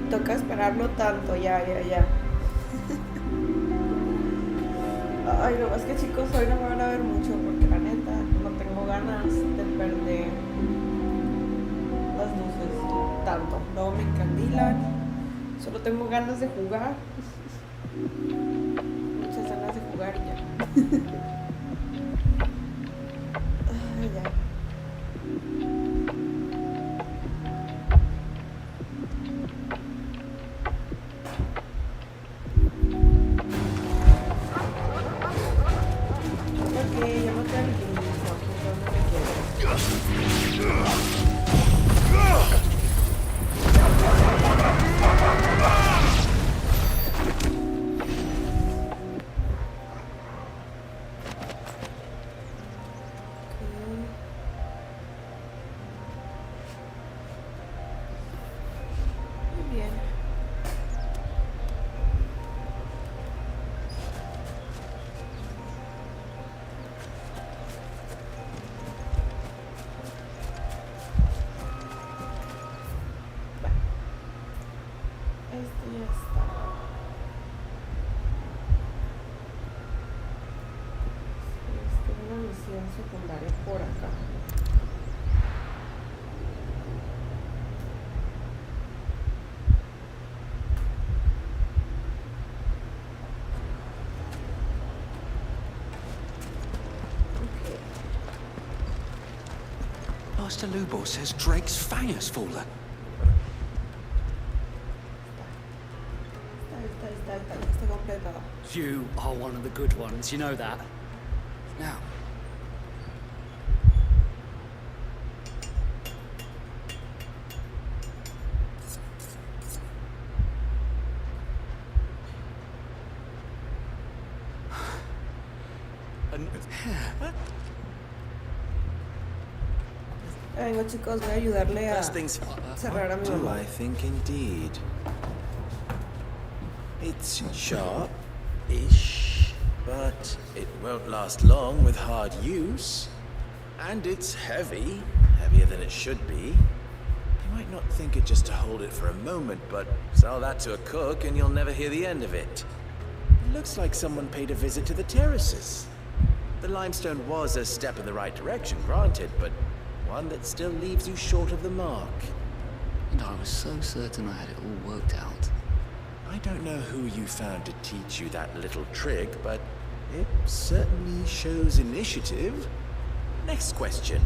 Toca esperarlo tanto, ya. Ay, lo más que chicos, hoy no me van a ver mucho porque la neta no tengo ganas de perder las luces tanto. Luego me encandilan, solo tengo ganas de jugar. Muchas ganas de jugar y ya. Ay, ya. Master Lubor says Drake's fang has fallen. Está completado. You are one of the good ones, you know that. Now, Vengo chicos, voy a ayudarle a cerrar a mi Do mamá. I think indeed? It's sharp-ish, but it won't last long with hard use. And it's heavy, heavier than it should be. You might not think it just to hold it for a moment, but sell that to a cook and you'll never hear the end of it. It looks like someone paid a visit to the terraces. The limestone was a step in the right direction, granted, but one that still leaves you short of the mark. and I was so certain I had it all worked out. I don't know who you found to teach you that little trick, but it certainly shows initiative. Next question.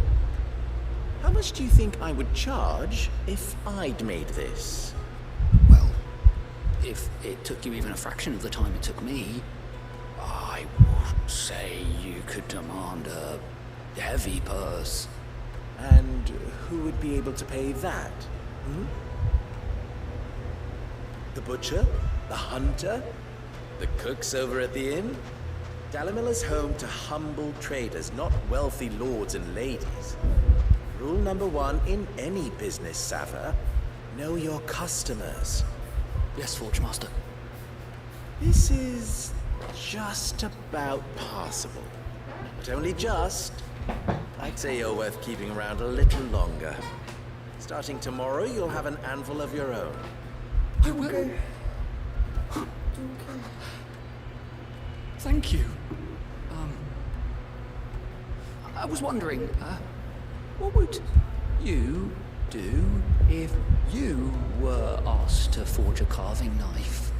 How much do you think I would charge if I'd made this? Well, if it took you even a fraction of the time it took me, I would say you could demand a heavy purse. And who would be able to pay that? The butcher? The hunter? The cooks over at the inn? Dalamilla's home to humble traders, not wealthy lords and ladies. Rule number 1 in any business, Sava: know your customers. Yes, Forge Master. This is just about passable. But only just. I'd say you're worth keeping around a little longer. Starting tomorrow, you'll have an anvil of your own. I will. Thank you. I was wondering, what would you do if you were asked to forge a carving knife?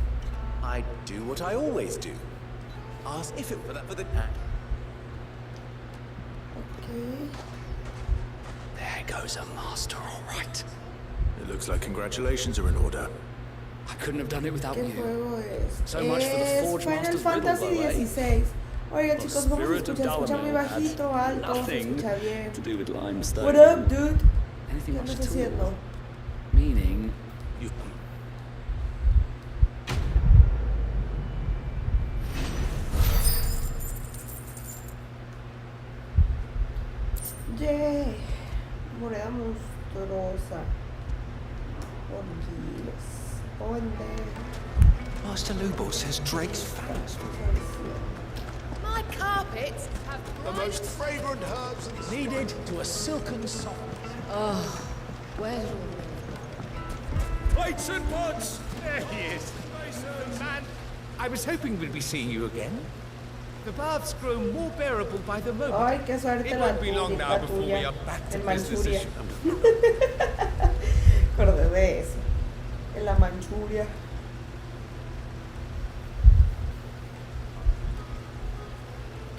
I'd do what I always do. Ask if it were that for the... Okay. There goes a master, all right. It looks like congratulations are in order. I couldn't have done it without ¿Qué you. juego es? So much for the Es Forge Final Master's Fantasy riddle, though, eh? XVI. Oiga chicos, vamos a Spirit of escuchar, escucha muy Dalamir has bajito, alto, se nothing escucha bien. to do with limestone. What up, dude? Anything ¿Qué much andas at haciendo? all. Meaning, You... Yay. Moneda monstruosa. Por Dios. ¿Dónde? Master Lubor says Drake's fang has fallen. My carpets have The most fragrant herbs and... Needed to a silken soft. Where's Plates and pots! There he is. Man, I was hoping we'd be seeing you again. The baths grow more bearable by the moment. Ay, qué suerte It la won't be long now tuya, before we are back to en business Manchuria. as usual. Acordé de eso. En la Manchuria.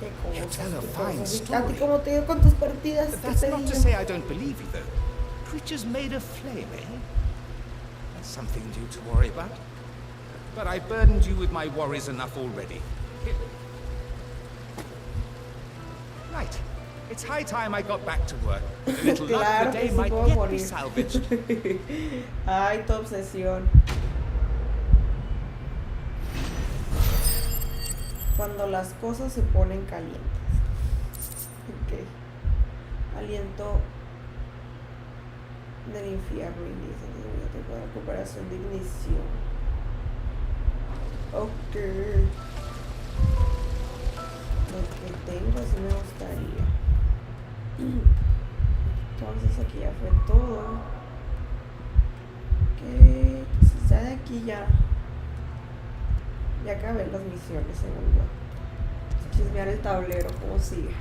Qué You cosas, tell a qué fine cosas. ¿A ti story. cómo te dio con tus partidas? ¿Qué That's te not to digo? say I don't believe you, though. Creatures made of flame, eh? That's something new to worry about. But I burdened you with my worries enough already. Right. It's high time I got back to work. A little luck, Claro the que day sí might puedo yet be morir. salvaged. Ay, tu obsesión. Cuando las cosas se ponen calientes. Ok. Aliento del infierno inicia. Tengo recuperación de ignición. Ok. Lo que tengo sí me gustaría. Entonces aquí ya fue todo. Ok. Entonces ya de aquí ya acabé las misiones, según yo. Chismear el tablero, cómo sigue.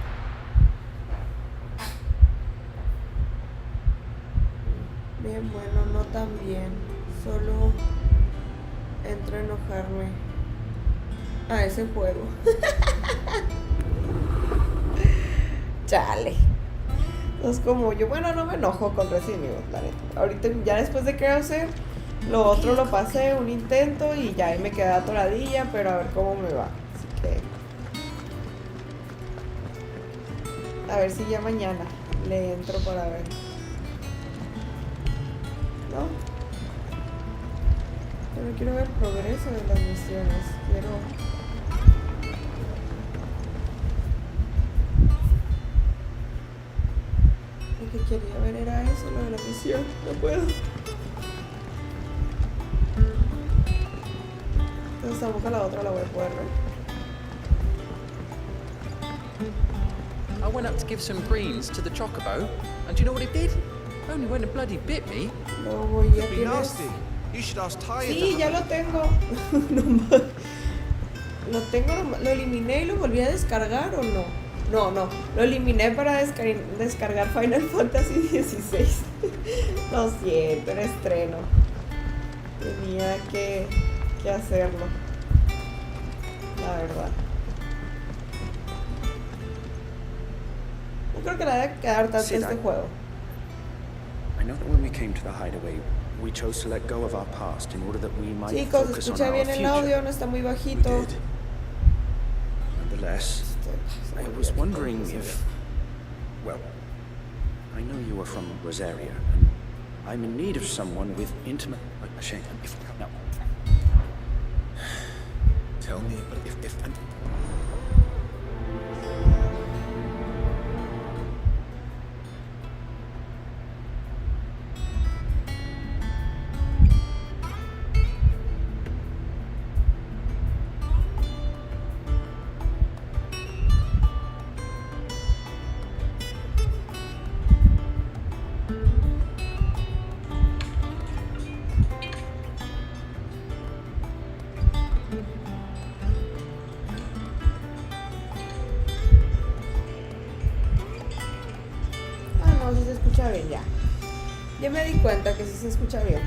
Bien, bueno, no tan bien. Solo entro a enojarme a ese juego. Chale. Entonces como yo, bueno, no me enojo con Resident Evil, la neta. Ahorita ya después de crecer, lo otro lo pasé, un intento y ya ahí me quedé atoradilla, pero a ver cómo me va. Así que a ver si ya mañana le entro para ver. ¿No? Pero quiero ver progreso de las misiones. Quiero... Lo que quería ver era eso, lo de la misión. No puedo. Entonces tampoco la otra la voy a poder ver. I went up to give some greens to the chocobo, and do you know what it did? Only went and bloody bit me. Lo voy a Be tener. nasty. You should ask Ty Sí, to ya have lo tengo. Nomás- lo tengo, lo eliminé y lo volví a descargar o no. No, lo eliminé para descargar Final Fantasy XVI. Lo siento, era estreno. Tenía que hacerlo. La verdad. No creo que le haya que quedar tanto Sid, este juego. I know that when we came to the hideaway, we chose to let go of our past in order that we might Chicos, focus on escucha our bien el future. audio, no está muy We bajito. did. Nonetheless, I was wondering if... Well, I know you are from Rosaria, and I'm in need of someone with intimate... Shane, if... No. Tell me about If No, sí se escucha bien, ya. Ya me di cuenta que sí se escucha bien.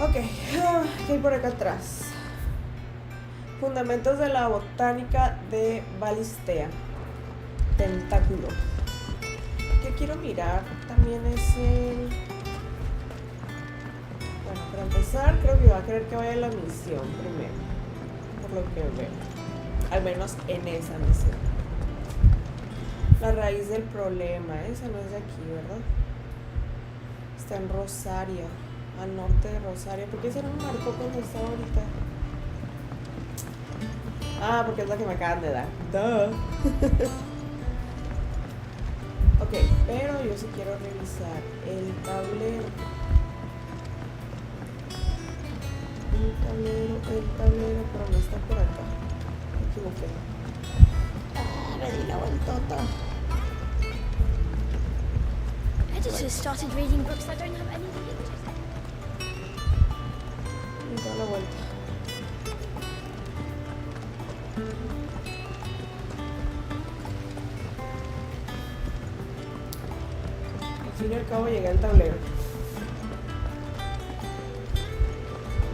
Ok, ¿qué hay por acá atrás? Fundamentos de la botánica de Balistea. Tentáculo. Que quiero mirar también es el... Bueno, para empezar creo que va a querer que vaya a la misión primero. Por lo que veo. Al menos en esa misión. La raíz del problema, esa no es de aquí, ¿verdad? Está en Rosaria, al norte de Rosaria. ¿Por qué se me marcó cuando está ahorita? Ah, porque es la que me acaban de dar. Duh. Ok, pero yo sí quiero revisar el tablero. El tablero, pero no está por acá. Me equivoqué. Ah, me di la vueltota. I just started reading books that don't have anything interesting. Me da la vuelta. Al fin y al cabo llegué al tablero.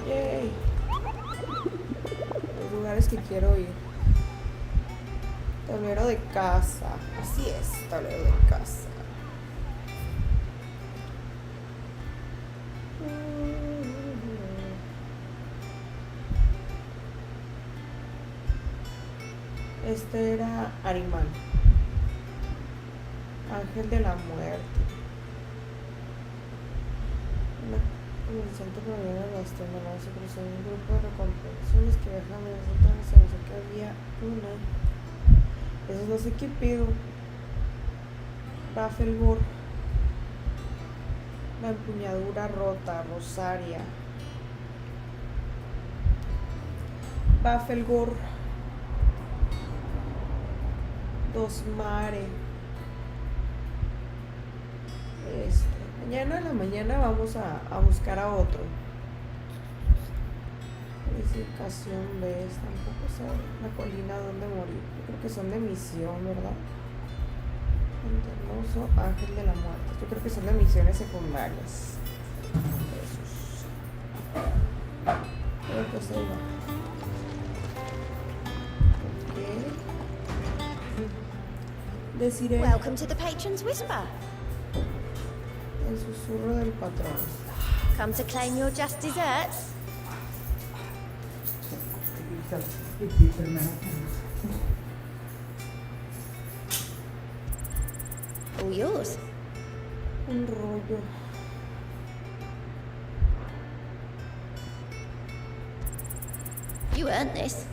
Yay. Los lugares que quiero ir. Tablero de casa. Así es, tablero de casa. Este era Arimán, ángel de la muerte. Una comenzante proviene de las temeras, se cruzó un grupo de recompensaciones que viajan de nosotros, se pensó que había una. Eso no sé qué pido. Rafelgur, la empuñadura rota, Rosaria. Bafelgur, Dos Mare. Mañana en la mañana vamos a buscar a otro. Edificación ves, tampoco sé la colina donde morir. Yo creo que son de misión, ¿verdad? Hermoso ángel de la muerte. Yo creo que son de misiones secundarias. Esos. Creo que se va. Ok. Les iré Welcome to the Patron's Whisper. el susurro del patrón. Come to claim your just desserts. All yours. Un rollo. You earned this.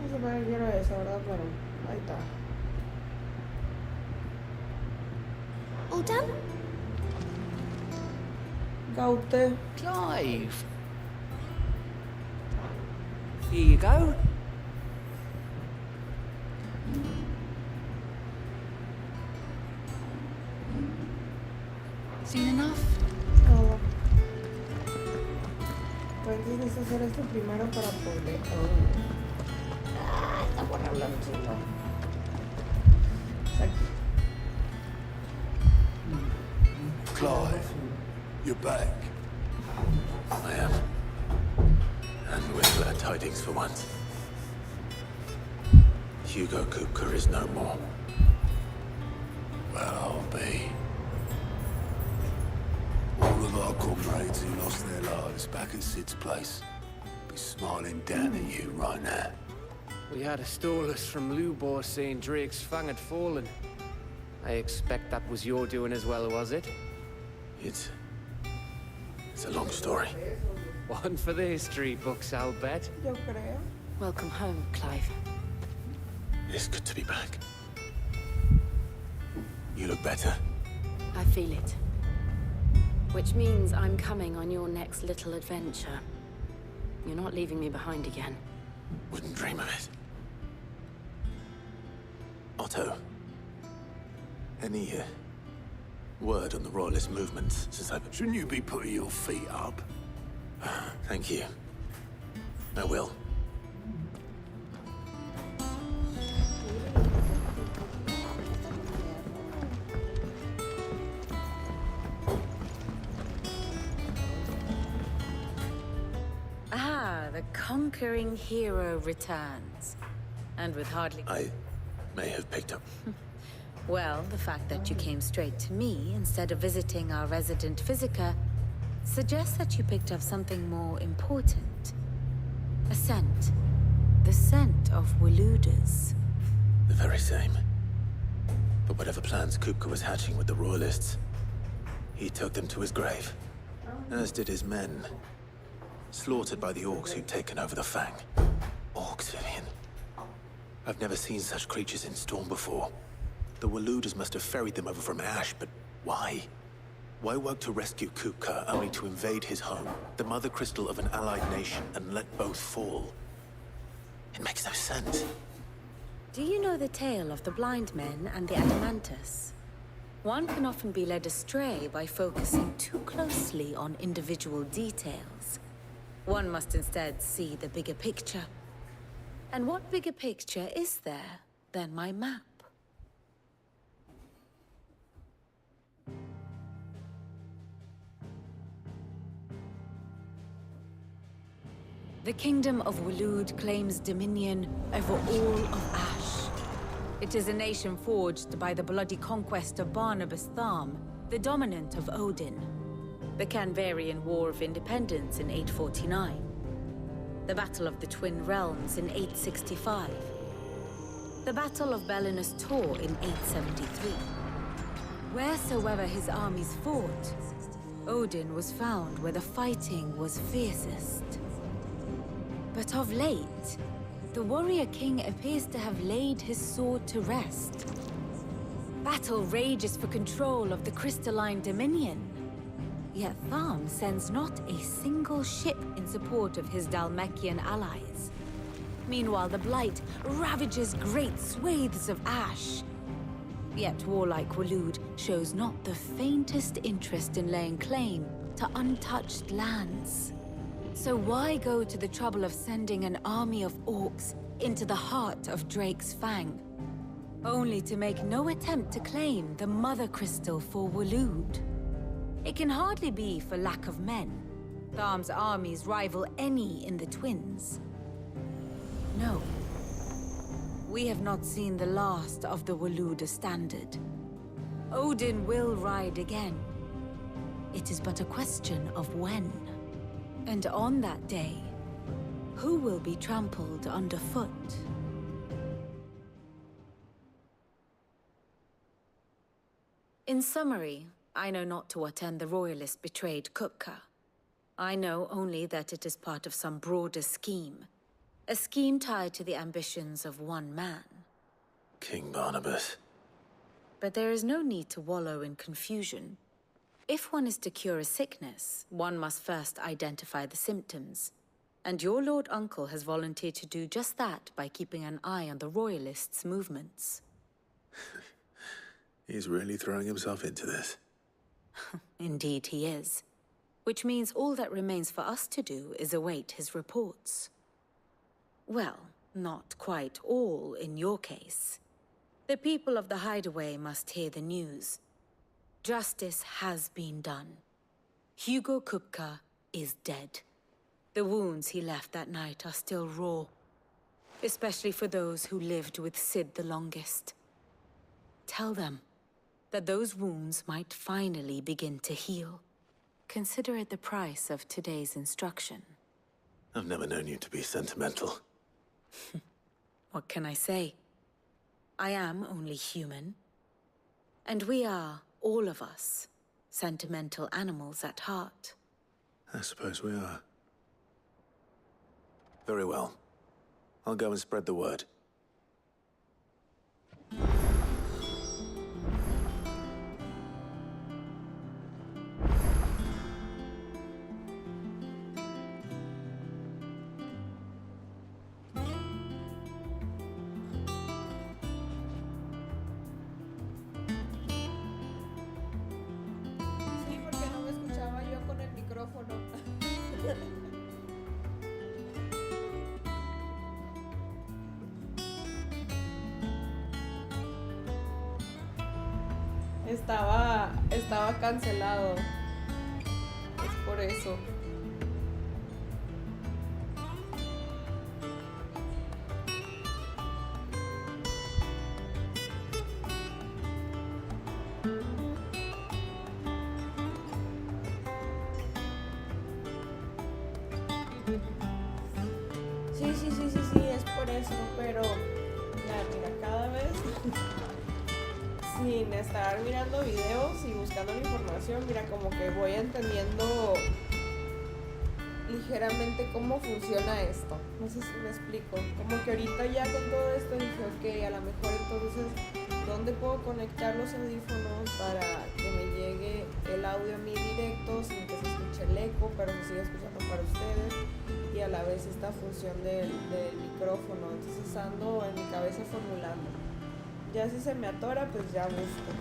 No sé para qué quiero eso, ¿verdad? Pero ahí está. All done? Gaute. Clive. Here you go. Seen enough? Todo. Pues necesito hacer esto primero para poder. Está bueno hablando chino. Aquí. Clive, you're back. I am. And with glad tidings for once. Hugo Kupka is no more. Well, I'll be. All of our comrades who lost their lives back at Sid's place be smiling down at you right now. We had a stolus from Lubor saying Drake's fang had fallen. I expect that was your doing as well, was it? It's a long story. One for the history books, I'll bet. Yo creo. Welcome home, Clive. It's good to be back. You look better. I feel it. Which means I'm coming on your next little adventure. You're not leaving me behind again. Wouldn't dream of it. Otto, any word on the Royalist movement since I... Shouldn't you be putting your feet up? Thank you. I will. The conquering hero returns. And with hardly... I may have picked up. Well, the fact that you came straight to me instead of visiting our resident physiker suggests that you picked up something more important. A scent. The scent of Waludas. The very same. But whatever plans Kupka was hatching with the Royalists, he took them to his grave. As did his men. Slaughtered by the orcs who'd taken over the Fang. Orcs, Vivian. I've never seen such creatures in Storm before. The Waludas must have ferried them over from Ash, but why? Why work to rescue Kupka only to invade his home, the mother crystal of an allied nation, and let both fall? It makes no sense. Do you know the tale of the blind men and the Adamantus? One can often be led astray by focusing too closely on individual details. One must instead see the bigger picture. And what bigger picture is there than my map? The Kingdom of Waloed claims dominion over all of Ash. It is a nation forged by the bloody conquest of Barnabas Tharm, the dominant of Odin. The Canvarian War of Independence in 849. The Battle of the Twin Realms in 865. The Battle of Belinus Tor in 873. Wheresoever his armies fought, Odin was found where the fighting was fiercest. But of late, the warrior king appears to have laid his sword to rest. Battle rages for control of the crystalline dominion. Yet Tharm sends not a single ship in support of his Dhalmekian allies. Meanwhile, the Blight ravages great swathes of Ash. Yet warlike Waloed shows not the faintest interest in laying claim to untouched lands. So why go to the trouble of sending an army of orcs into the heart of Drake's Fang, only to make no attempt to claim the Mother Crystal for Waloed? It can hardly be for lack of men. Tharm's armies rival any in the Twins. No. We have not seen the last of the Waluda standard. Odin will ride again. It is but a question of when. And on that day, who will be trampled underfoot? In summary, I know not to what end the royalists betrayed Kupka. I know only that it is part of some broader scheme. A scheme tied to the ambitions of one man. King Barnabas. But there is no need to wallow in confusion. If one is to cure a sickness, one must first identify the symptoms. And your Lord Uncle has volunteered to do just that by keeping an eye on the royalists' movements. He's really throwing himself into this. Indeed he is. Which means all that remains for us to do is await his reports. Well, not quite all in your case. The people of the Hideaway must hear the news. Justice has been done. Hugo Kupka is dead. The wounds he left that night are still raw, especially for those who lived with Sid the longest. Tell them that those wounds might finally begin to heal. Consider it the price of today's instruction. I've never known you to be sentimental. What can I say? I am only human. And we are, all of us, sentimental animals at heart. I suppose we are. Very well. I'll go and spread the word. Sí, porque no me escuchaba yo con el micrófono. Estaba cancelado. Es por eso. Sí, es por eso, pero ya, mira, cada vez sin estar mirando videos y buscando la información, mira, como que voy entendiendo ligeramente cómo funciona esto. No sé si me explico. Como que ahorita ya con todo esto dije, ok, a lo mejor entonces, ¿dónde puedo conectar los audífonos para que me llegue el audio a mí directo sin que se escuche el eco, pero se siga escuchando para ustedes? Y a la vez esta función del micrófono. Entonces ando en mi cabeza formulando. Ya si se me atora, pues ya busco.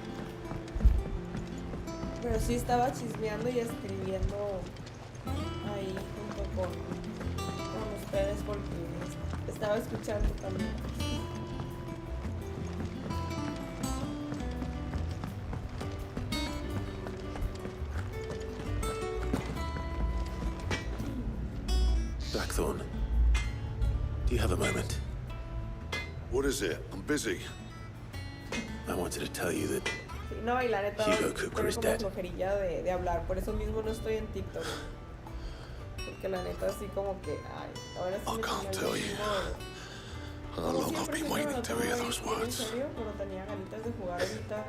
Pero sí estaba chismeando y escribiendo ahí junto con ustedes porque estaba escuchando también. Blackthorn, do you have a moment? What is it? I'm busy. I wanted to tell you that Sí, no, y la neta Hugo tengo Cooker is como dead. flojerilla de hablar, por eso mismo no estoy en TikTok. Porque la neta así como que, ay, ahora sí I me can't tomé el tell you ritmo. how Como long I've siempre, been siempre me waiting lo to tomo hear bien those en words. serio, pero tenía ganitas de jugar ahorita,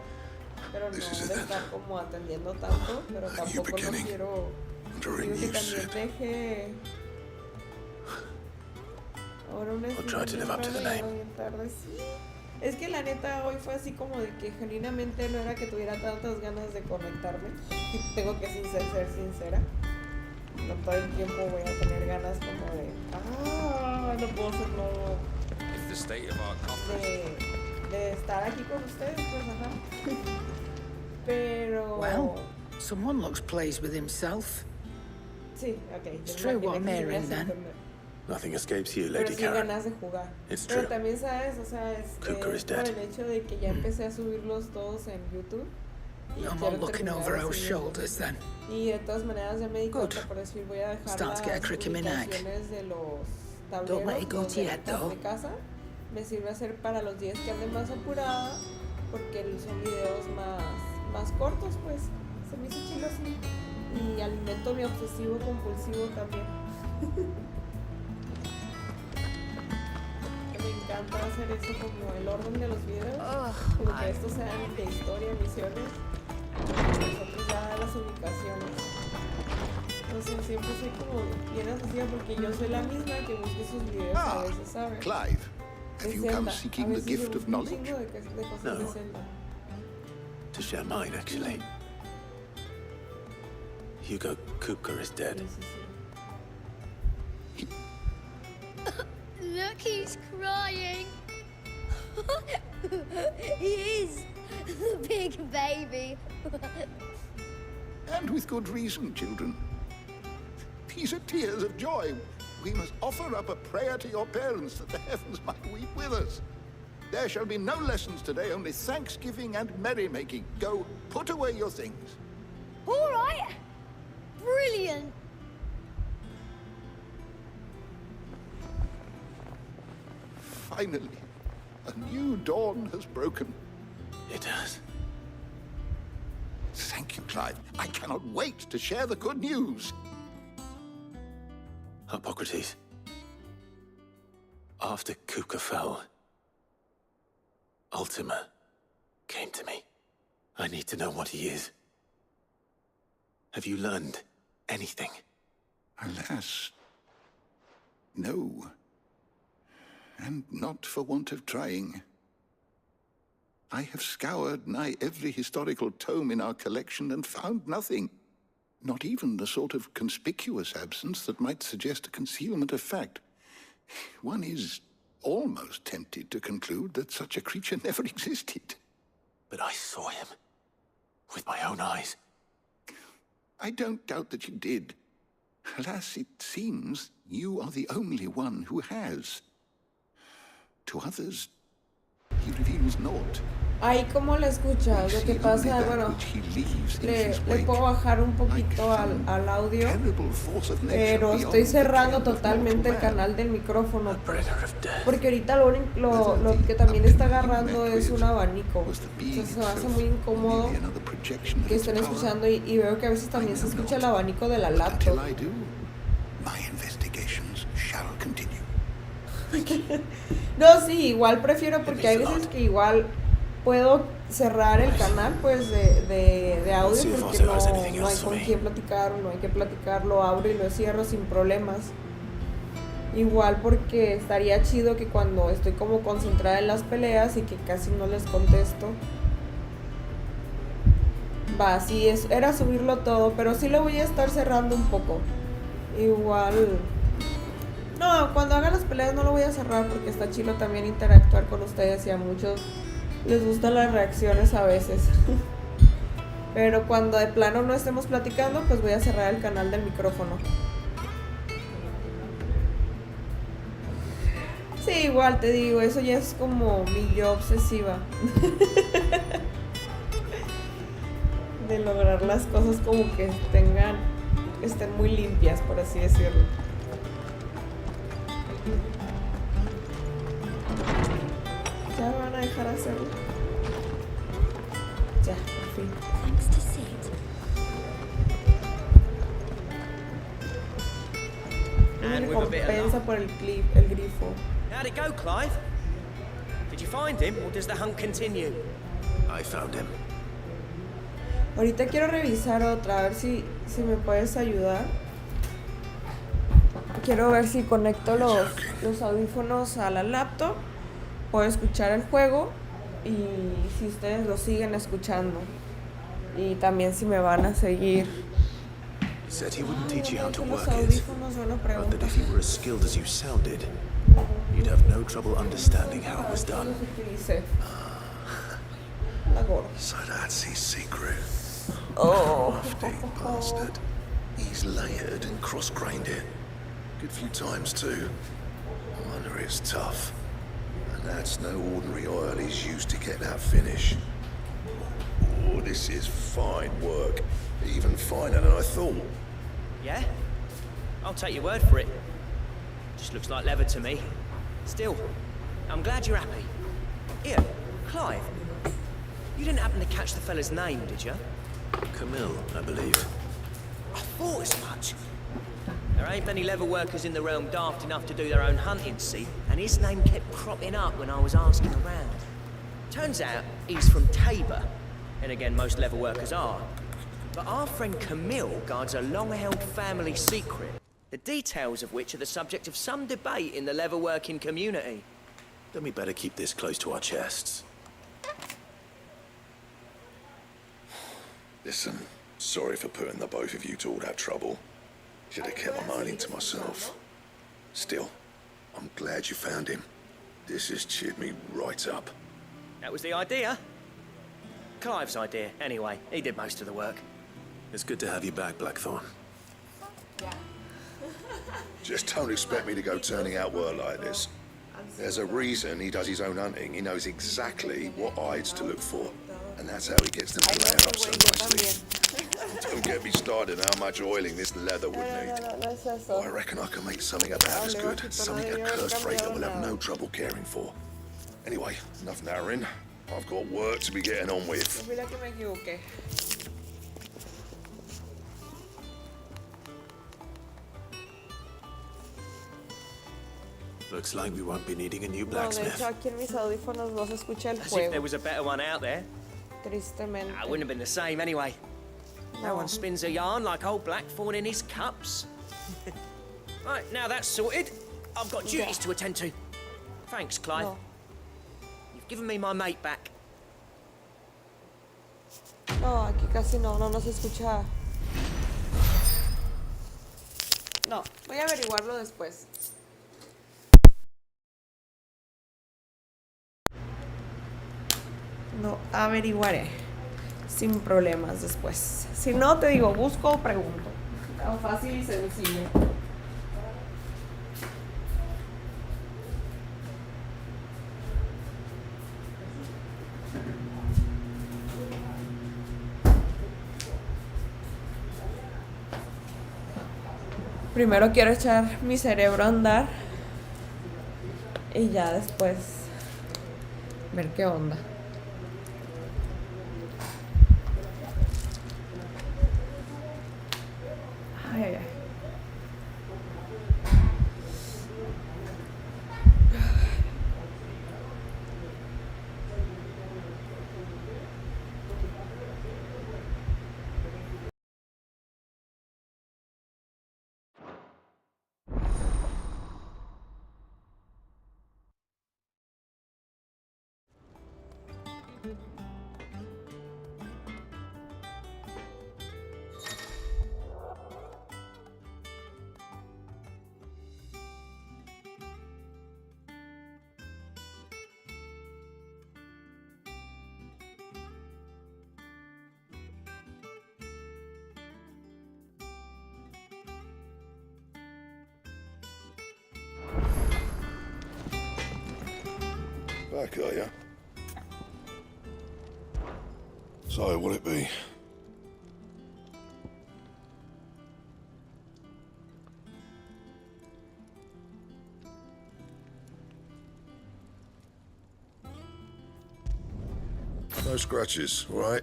pero no This is de it. estar como atendiendo tanto, pero A new tampoco no beginning. quiero Under a digo que new también Sid. deje ahora un I'll try to live up to the name. bien tarde, sí. Es que la neta hoy fue así como de que genuinamente no era que tuviera tantas ganas de conectarme. Tengo que ser sincera. No todo el tiempo voy a tener ganas como de no puedo hacerlo If the state of our conference. de estar aquí con ustedes, pues ajá. Pero Well, someone looks pleased with himself. sí, ok. It's true what I'm hearing, then. nothing escapes you, Pero Lady sí Karen. ganas de jugar. It's Pero true. también sabes, o sea, Cooker is por dead. el hecho de que ya empecé a subirlos todos en YouTube. Y I'm quiero not looking terminar over our así. shoulders then. Y de todas maneras ya me di Good. cuenta, por decir, voy a dejar Starting to get a las crick in my neck. ubicaciones de los Don't let it go los to de your head, las though. de casa. Me sirve hacer para los días que ande más apurada, porque son videos más cortos, pues. Se me hizo chido así. Y alimento mi obsesivo compulsivo también. Me encanta hacer eso, como el orden de los videos, como que estos sean de historia, misiones, nosotros ya las ubicaciones. Entonces siempre soy como bien asociada porque yo soy la misma que busca esos videos a veces, ¿sabes? Clive, De have you come Zelda. seeking A the veces gift yo of busco un knowledge? chingo de cosas de No. Zelda. To share mine, actually. Hugo Kupka is dead. Sí, sí, sí. Look, he's crying. He is. The big baby. And with good reason, children. These are tears of joy. We must offer up a prayer to your parents that the heavens might weep with us. There shall be no lessons today, only thanksgiving and merrymaking. Go, put away your things. All right. Brilliant. Finally, a new dawn has broken. It has. Thank you, Clive. I cannot wait to share the good news. Hippocrates. After Kupka fell, Ultima came to me. I need to know what he is. Have you learned anything? Alas, no. And not for want of trying. I have scoured nigh every historical tome in our collection and found nothing. Not even the sort of conspicuous absence that might suggest a concealment of fact. One is almost tempted to conclude that such a creature never existed. But I saw him. With my own eyes. I don't doubt that you did. Alas, it seems you are the only one who has. To others, he reveals naught. Ahí como le escuchas, lo que pasa, bueno, le puedo bajar un poquito al audio, pero estoy cerrando totalmente el canal del micrófono, pues, porque ahorita lo que también está agarrando es un abanico, entonces se me hace muy incómodo que estén escuchando y veo que a veces también se escucha el abanico de la laptop. No, sí, igual prefiero porque hay veces que igual puedo cerrar el canal pues de audio porque no hay con quién platicar, no hay que platicar, lo abro y lo cierro sin problemas. Igual porque estaría chido que cuando estoy como concentrada en las peleas y que casi no les contesto. Va, sí, era subirlo todo, pero sí lo voy a estar cerrando un poco. Igual... No, cuando haga las peleas no lo voy a cerrar porque está chido también interactuar con ustedes y a muchos les gustan las reacciones a veces. Pero cuando de plano no estemos platicando, pues voy a cerrar el canal del micrófono. Sí, igual te digo, eso ya es como mi yo obsesiva. De lograr las cosas como que estén muy limpias, por así decirlo. ¿Ya me van a dejar hacerlo? Ya, por fin. Thanks to Sid. Una And with a bit of recompensa luck. por el grifo. How'd it go, Clive? Did you find him, or does the hunt continue? I found him. Ahorita quiero revisar otra, a ver si me puedes ayudar. Quiero ver si conecto los audífonos a la laptop, puedo escuchar el juego y si ustedes lo siguen escuchando. Y también si me van a seguir. He said he wouldn't teach you how to Los work it, audífonos son una but pregunta. that if you were as skilled as you sounded, you'd have no trouble understanding how it was done. Los utilicé. La gorda. So that's his secret. Oh. Crafty bastard. He's layered and cross-grained it. Good few times too. I wonder it's tough. And that's no ordinary oil he's used to get that finish. Oh, this is fine work. Even finer than I thought. Yeah? I'll take your word for it. Just looks like leather to me. Still, I'm glad you're happy. Here, Clive. You didn't happen to catch the fella's name, did you? Camille, I believe. I thought as much. There ain't many leather workers in the realm daft enough to do their own hunting, see? And his name kept cropping up when I was asking around. Turns out he's from Tabor. And again, most leather workers are. But our friend Camille guards a long-held family secret, the details of which are the subject of some debate in the leather-working community. Then we better keep this close to our chests. Listen, sorry for putting the both of you to all that trouble. Should have kept my moaning to myself. Still, I'm glad you found him. This has cheered me right up. That was the idea. Clive's idea, anyway. He did most of the work. It's good to have you back, Blackthorn. Just don't expect me to go turning out work like this. There's a reason he does his own hunting. He knows exactly what hides to look for. And that's how he gets them to layer up so nicely. Don't get me started on how much oiling this leather would need. I reckon I can make something about as good. Something a cursed freighter will have no trouble caring for. Anyway, enough narrowing. I've got work to be getting on with. Mira que me equivoqué. Looks like we won't be needing a new No, de blacksmith. hecho aquí en mis audífonos no se escucha el As if there fuego. was a better one out there. Tristemente. I wouldn't have been the same anyway. No No. one spins a yarn like old Blackthorn in his cups. Right, now that's sorted. I've got duties to attend to. Thanks, Clive. No. You've given me my mate back. No, aquí casi no se escucha. No, voy a averiguarlo después. No, averiguaré. Sin problemas después. Si no, te digo, busco o pregunto. Tan fácil y sencillo. Primero quiero echar mi cerebro a andar y ya después ver qué onda. Ay, ay, ay. Back, are you? So, what'll it be? No scratches, all right?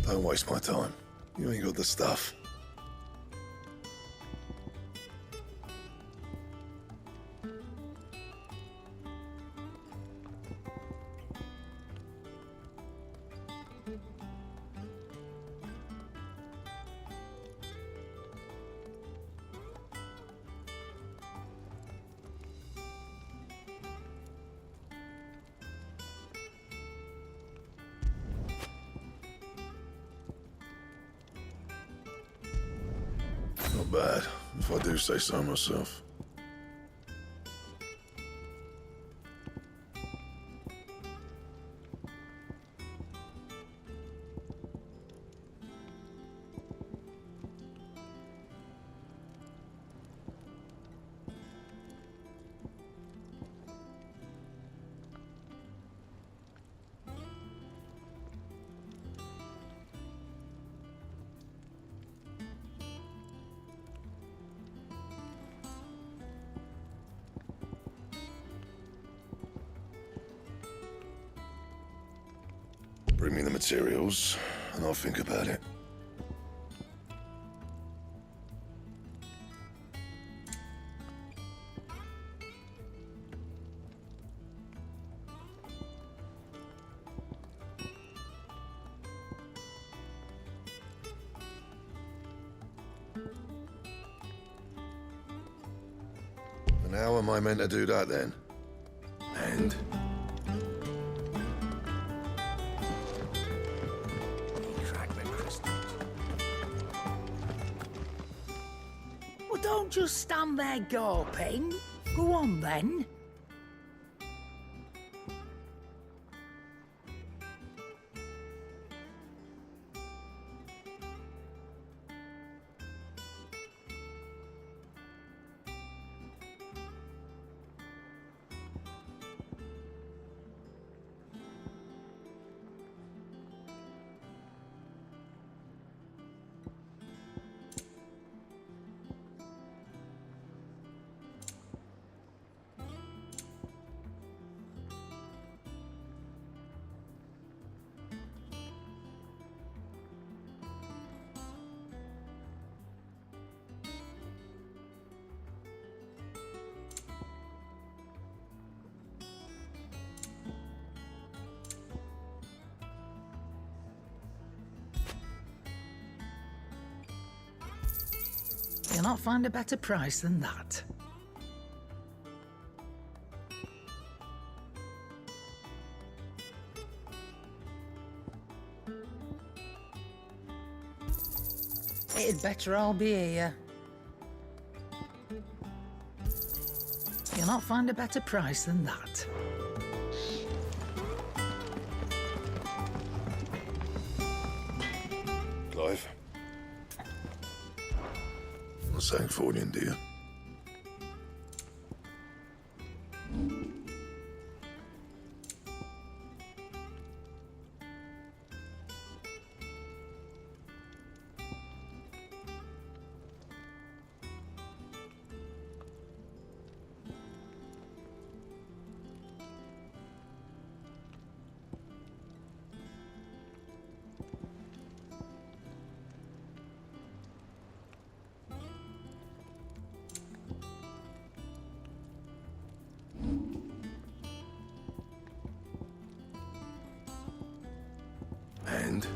Don't waste my time. You ain't got the stuff. Not bad, if I do say so myself. Bring me the materials, and I'll think about it. And how am I meant to do that then? And? Well, don't just stand there gawping. Go on, then. You'll not find a better price than that. It'd better all be here. You'll not find a better price than that. Clive? Not saying forwarding, do you? And?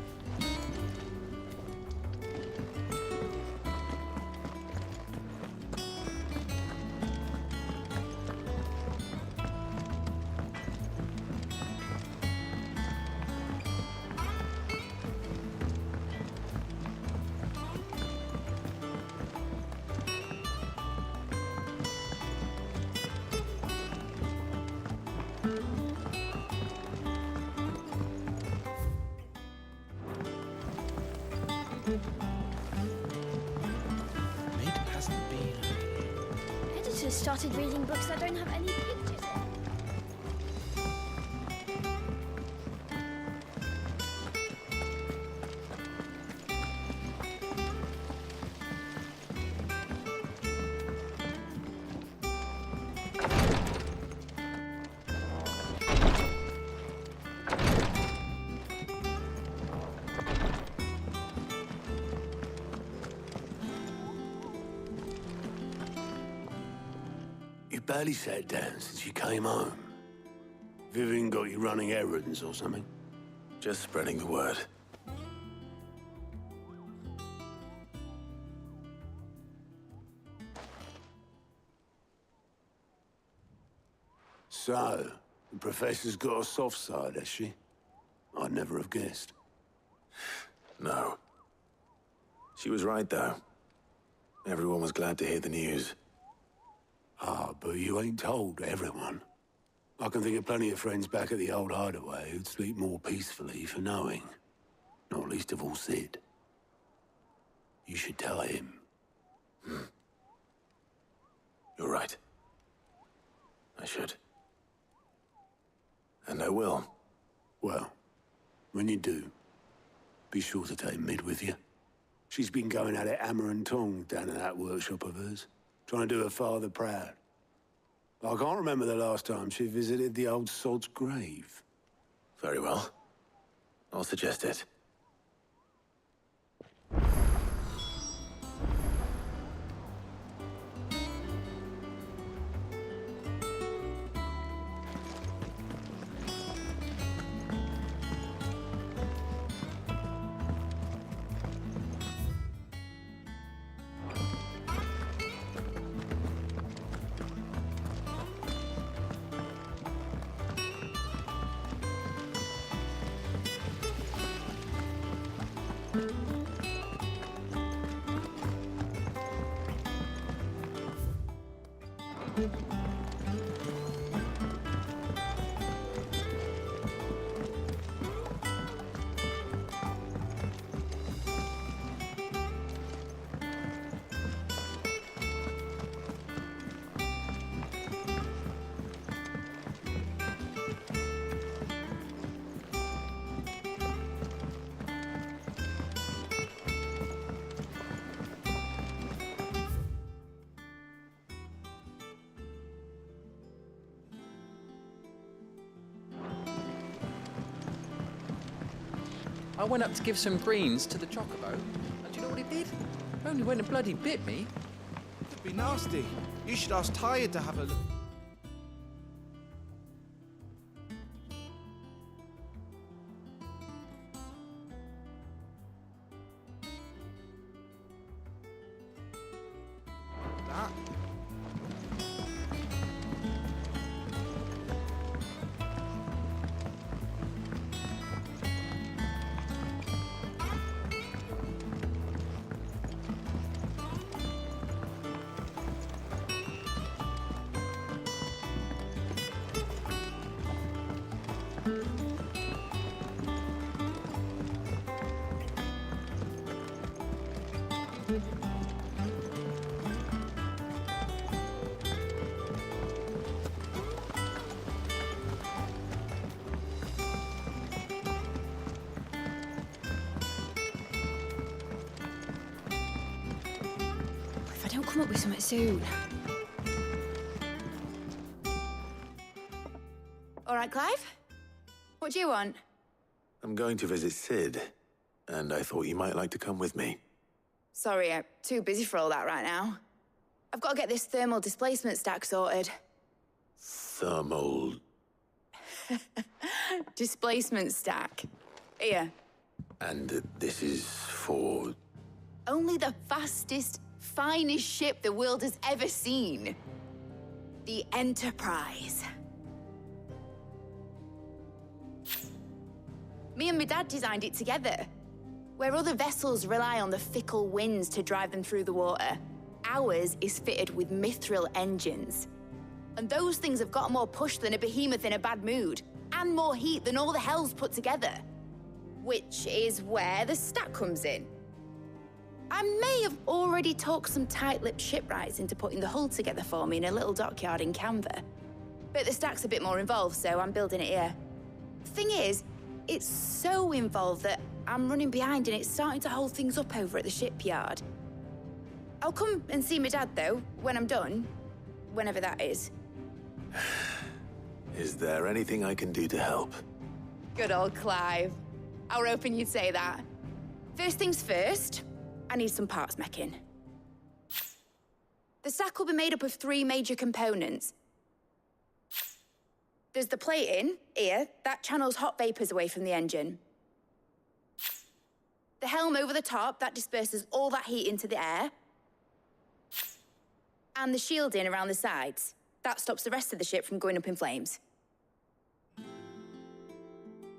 Editors started reading books that don't have any pictures in. You barely sat down since you came home. Vivian got you running errands or something? Just spreading the word. So, the Professor's got a soft side, has she? I'd never have guessed. No. She was right, though. Everyone was glad to hear the news. Ah, but you ain't told everyone. I can think of plenty of friends back at the old hideaway who'd sleep more peacefully for knowing. Not least of all Sid. You should tell him. You're right. I should. And I will. Well, when you do, be sure to take Mid with you. She's been going at it hammer and tong down in that workshop of hers. Trying to do her father proud. I can't remember the last time she visited the old sod's grave. Very well. I'll suggest it. I went up to give some greens to the chocobo, and do you know what it did? Only went and bloody bit me. It'd be nasty. You should ask Tired to have a look. That. If I don't come up with something soon. All right, Clive? What do you want? I'm going to visit Sid, and I thought you might like to come with me. Sorry, I'm too busy for all that right now. I've got to get this thermal displacement stack sorted. Thermal... Displacement stack. Here. And this is for... Only the fastest, finest ship the world has ever seen. The Enterprise. Me and my dad designed it together. Where other vessels rely on the fickle winds to drive them through the water, ours is fitted with mithril engines. And those things have got more push than a behemoth in a bad mood, and more heat than all the hells put together. Which is where the stack comes in. I may have already talked some tight-lipped shipwrights into putting the hull together for me in a little dockyard in Canva. But the stack's a bit more involved, so I'm building it here. Thing is, it's so involved that I'm running behind and it's starting to hold things up over at the shipyard. I'll come and see my dad, though, when I'm done. Whenever that is. Is there anything I can do to help? Good old Clive. I were hoping you'd say that. First things first, I need some parts meching. The stack will be made up of 3 major components. There's the plating, here, that channels hot vapors away from the engine. The helm over the top, that disperses all that heat into the air. And the shielding around the sides. That stops the rest of the ship from going up in flames.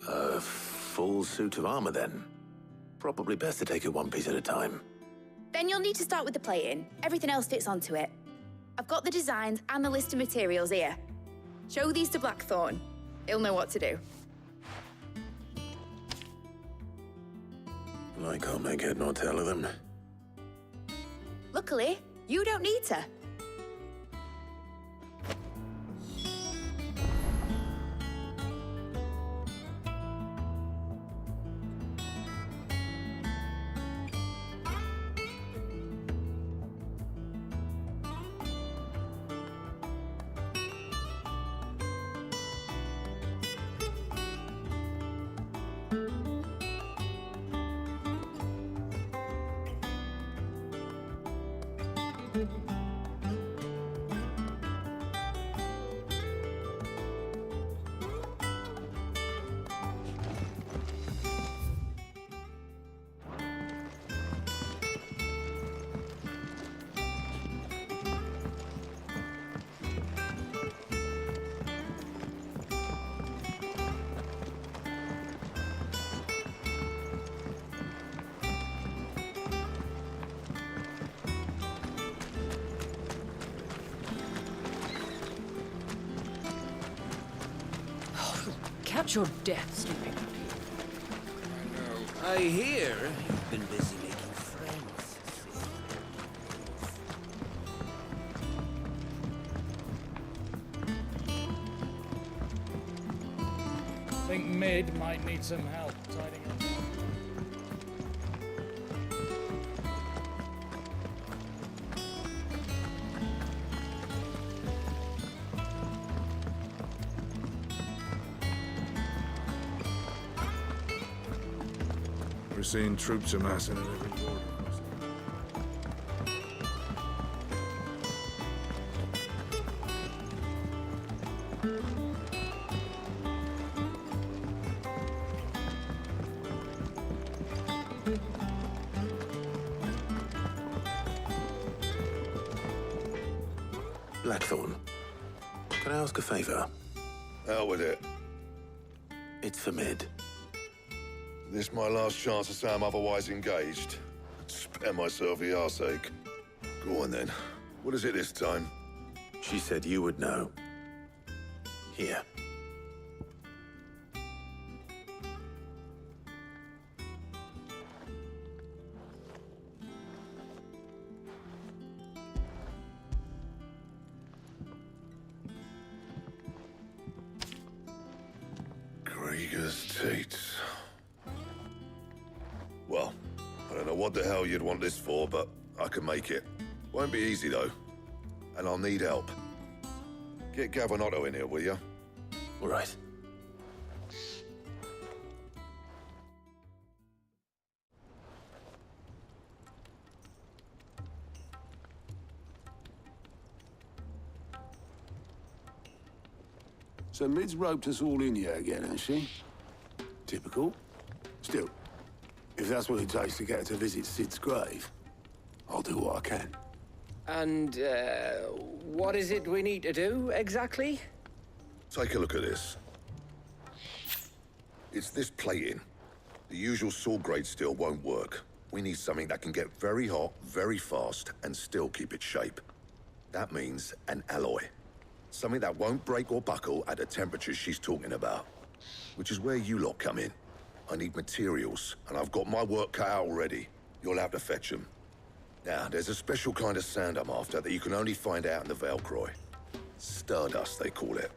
A full suit of armor, then? Probably best to take it one piece at a time. Then you'll need to start with the plating. Everything else fits onto it. I've got the designs and the list of materials here. Show these to Blackthorn. He'll know what to do. I can't make head nor tail of them. Luckily, you don't need to. Catch your death, sleeping. I hear you've been busy making friends. Think Mid might need some help tidying up. We're seeing troops amassing at every border crossing. Blackthorn, can I ask a favor? Out with it. It's for Mid. This my last chance to say I'm otherwise engaged. Spare myself the arseache. Go on then. What is it this time? She said you would know. Here. Krieger's teats. Well, I don't know what the hell you'd want this for, but I can make it. Won't be easy, though. And I'll need help. Get Gavin in here, will you? All right. So Mid's roped us all in here again, has she? Typical. Still, if that's what it takes to get her to visit Sid's grave, I'll do what I can. And, what is it we need to do, exactly? Take a look at this. It's this plating. The usual sword grade steel won't work. We need something that can get very hot, very fast, and still keep its shape. That means an alloy. Something that won't break or buckle at the temperatures she's talking about. Which is where you lot come in. I need materials, and I've got my work cut out already. You'll have to fetch them. Now, there's a special kind of sand I'm after that you can only find out in the Velcroy. Stardust, they call it.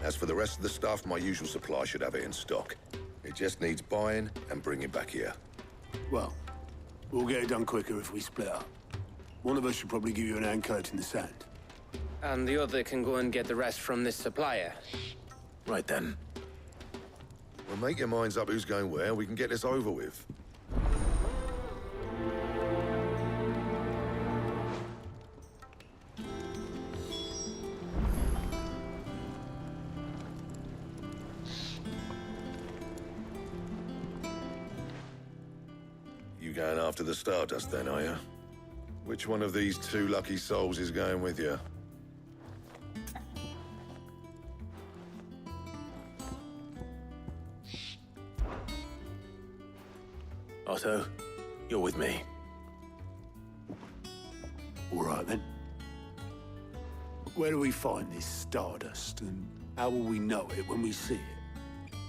As for the rest of the stuff, my usual supply should have it in stock. It just needs buying and bringing back here. Well, we'll get it done quicker if we split up. One of us should probably give you an hand coat in the sand. And the other can go and get the rest from this supplier. Right then. Well, make your minds up who's going where, we can get this over with. You going after the Stardust then, are you? Which one of these two lucky souls is going with you? Otto, you're with me. All right, then. Where do we find this Stardust, and how will we know it when we see it?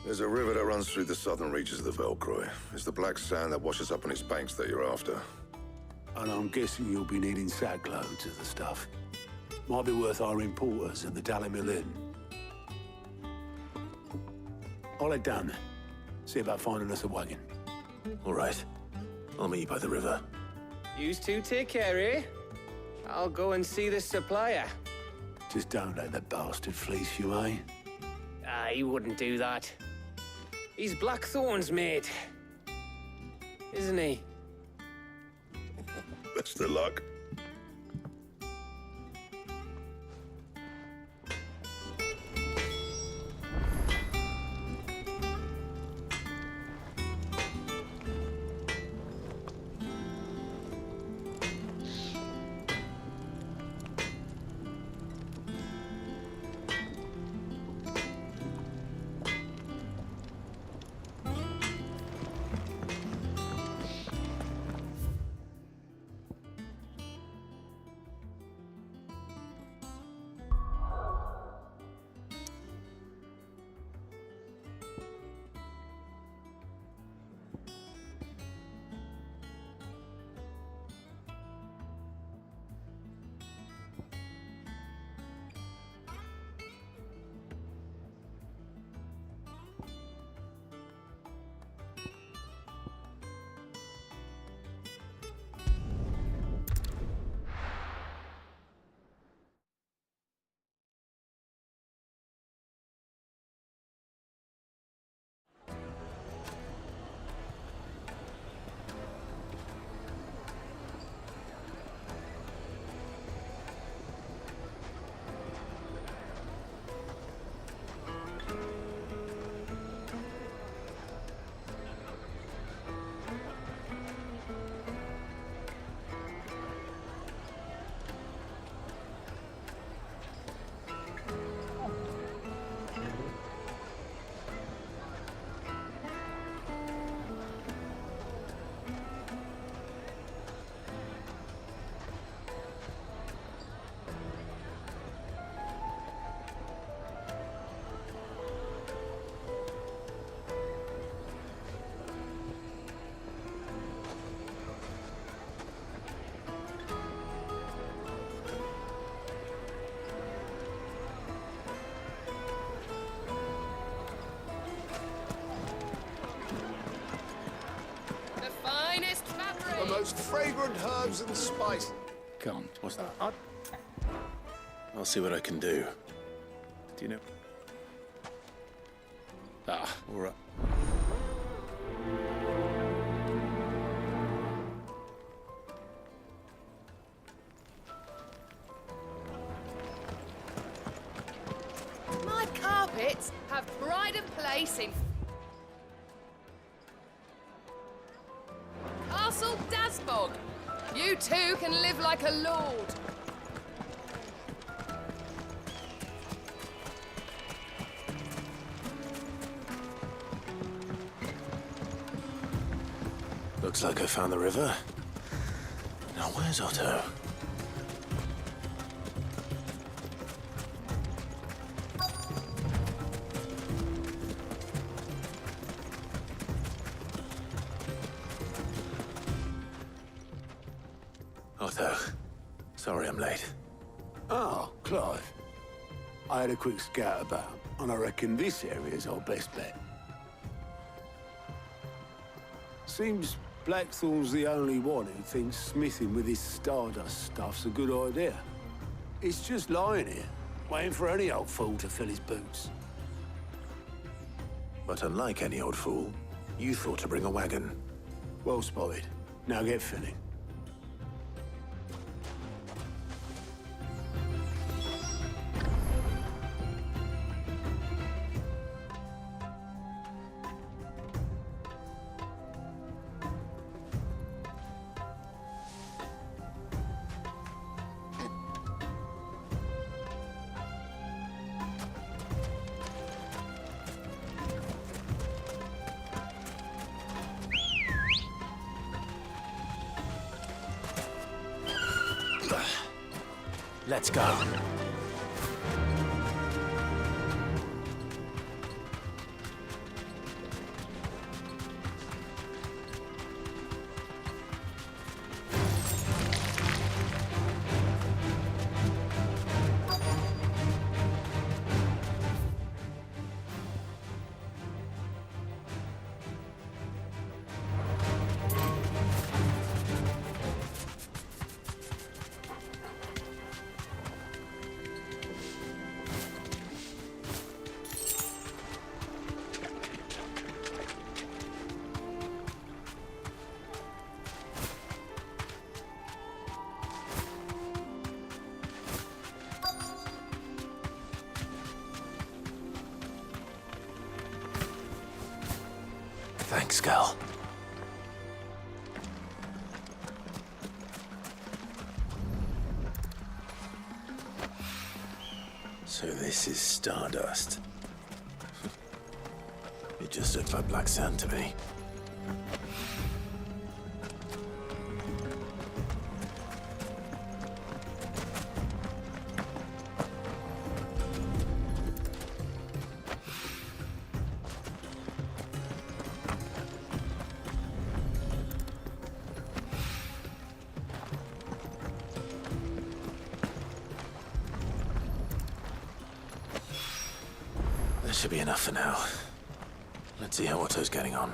There's a river that runs through the southern reaches of the Velcroy. It's the black sand that washes up on its banks that you're after. And I'm guessing you'll be needing sack loads of the stuff. Might be worth our importers at the Dalimil Inn. I'll head down there. See about finding us a wagon. All right. I'll meet you by the river. Yous two take care, eh? I'll go and see this supplier. Just don't let the bastard fleece you, eh? He wouldn't do that. He's Blackthorn's mate. Isn't he? Best of luck. most fragrant herbs and spices. Can't. What's that? I'll see what I can do. Do you know? Ah, All right. My carpets have pride of place in Castle Dasbog. You too can live like a lord. Looks like I found the river. Now where's Otto? Otto, sorry I'm late. Oh, Clive. I had a quick scout about, and I reckon this area's our best bet. Seems Blackthorn's the only one who thinks smithing with his stardust stuff's a good idea. It's just lying here, waiting for any old fool to fill his boots. But unlike any old fool, you thought to bring a wagon. Well spotted. Now get filling. Let's go. Thanks, Gal. So this is stardust. It just looks like black sand to me. That should be enough for now. Let's see how Otto's getting on.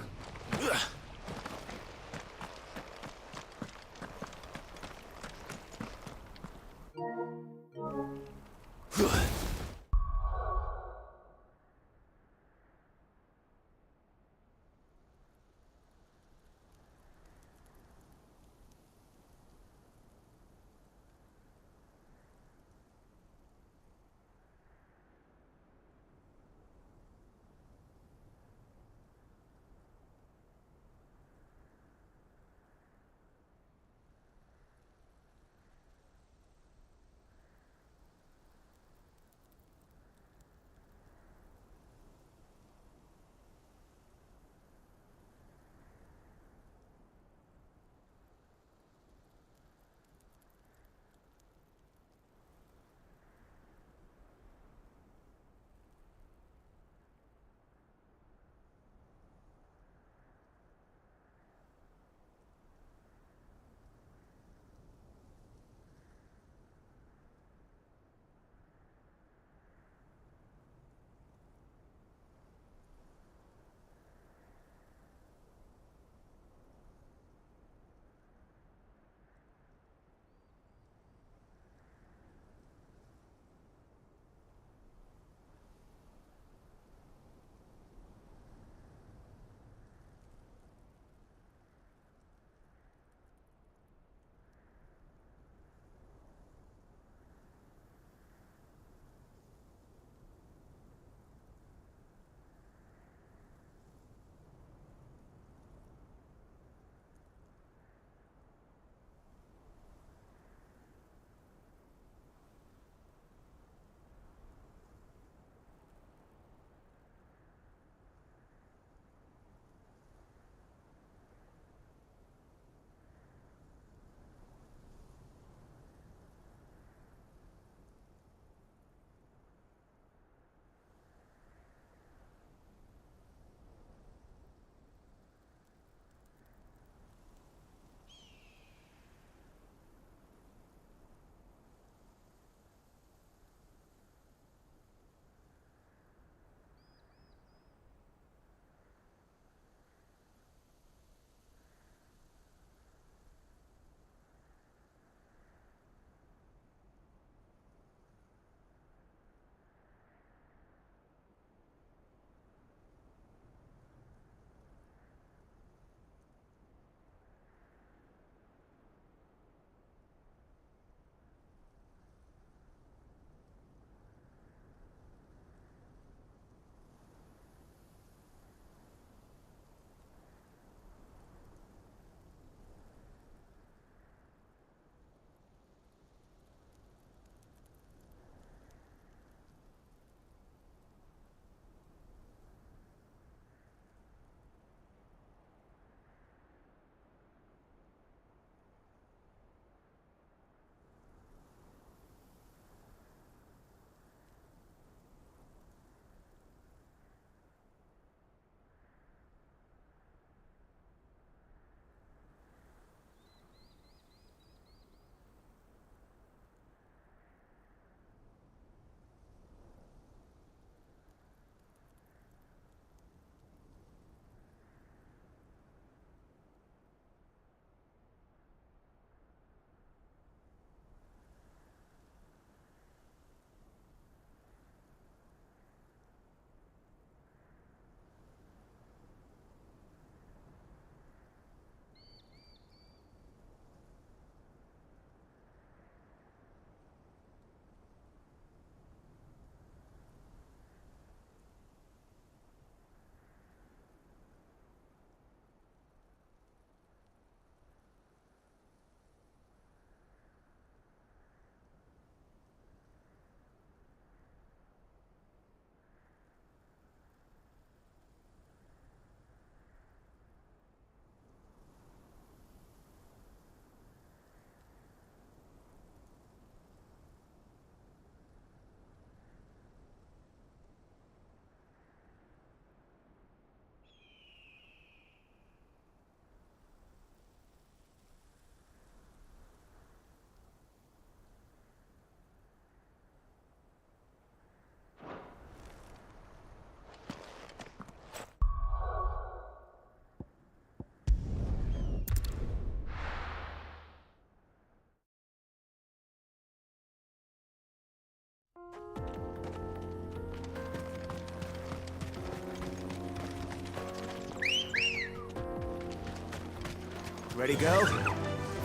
Ready, go?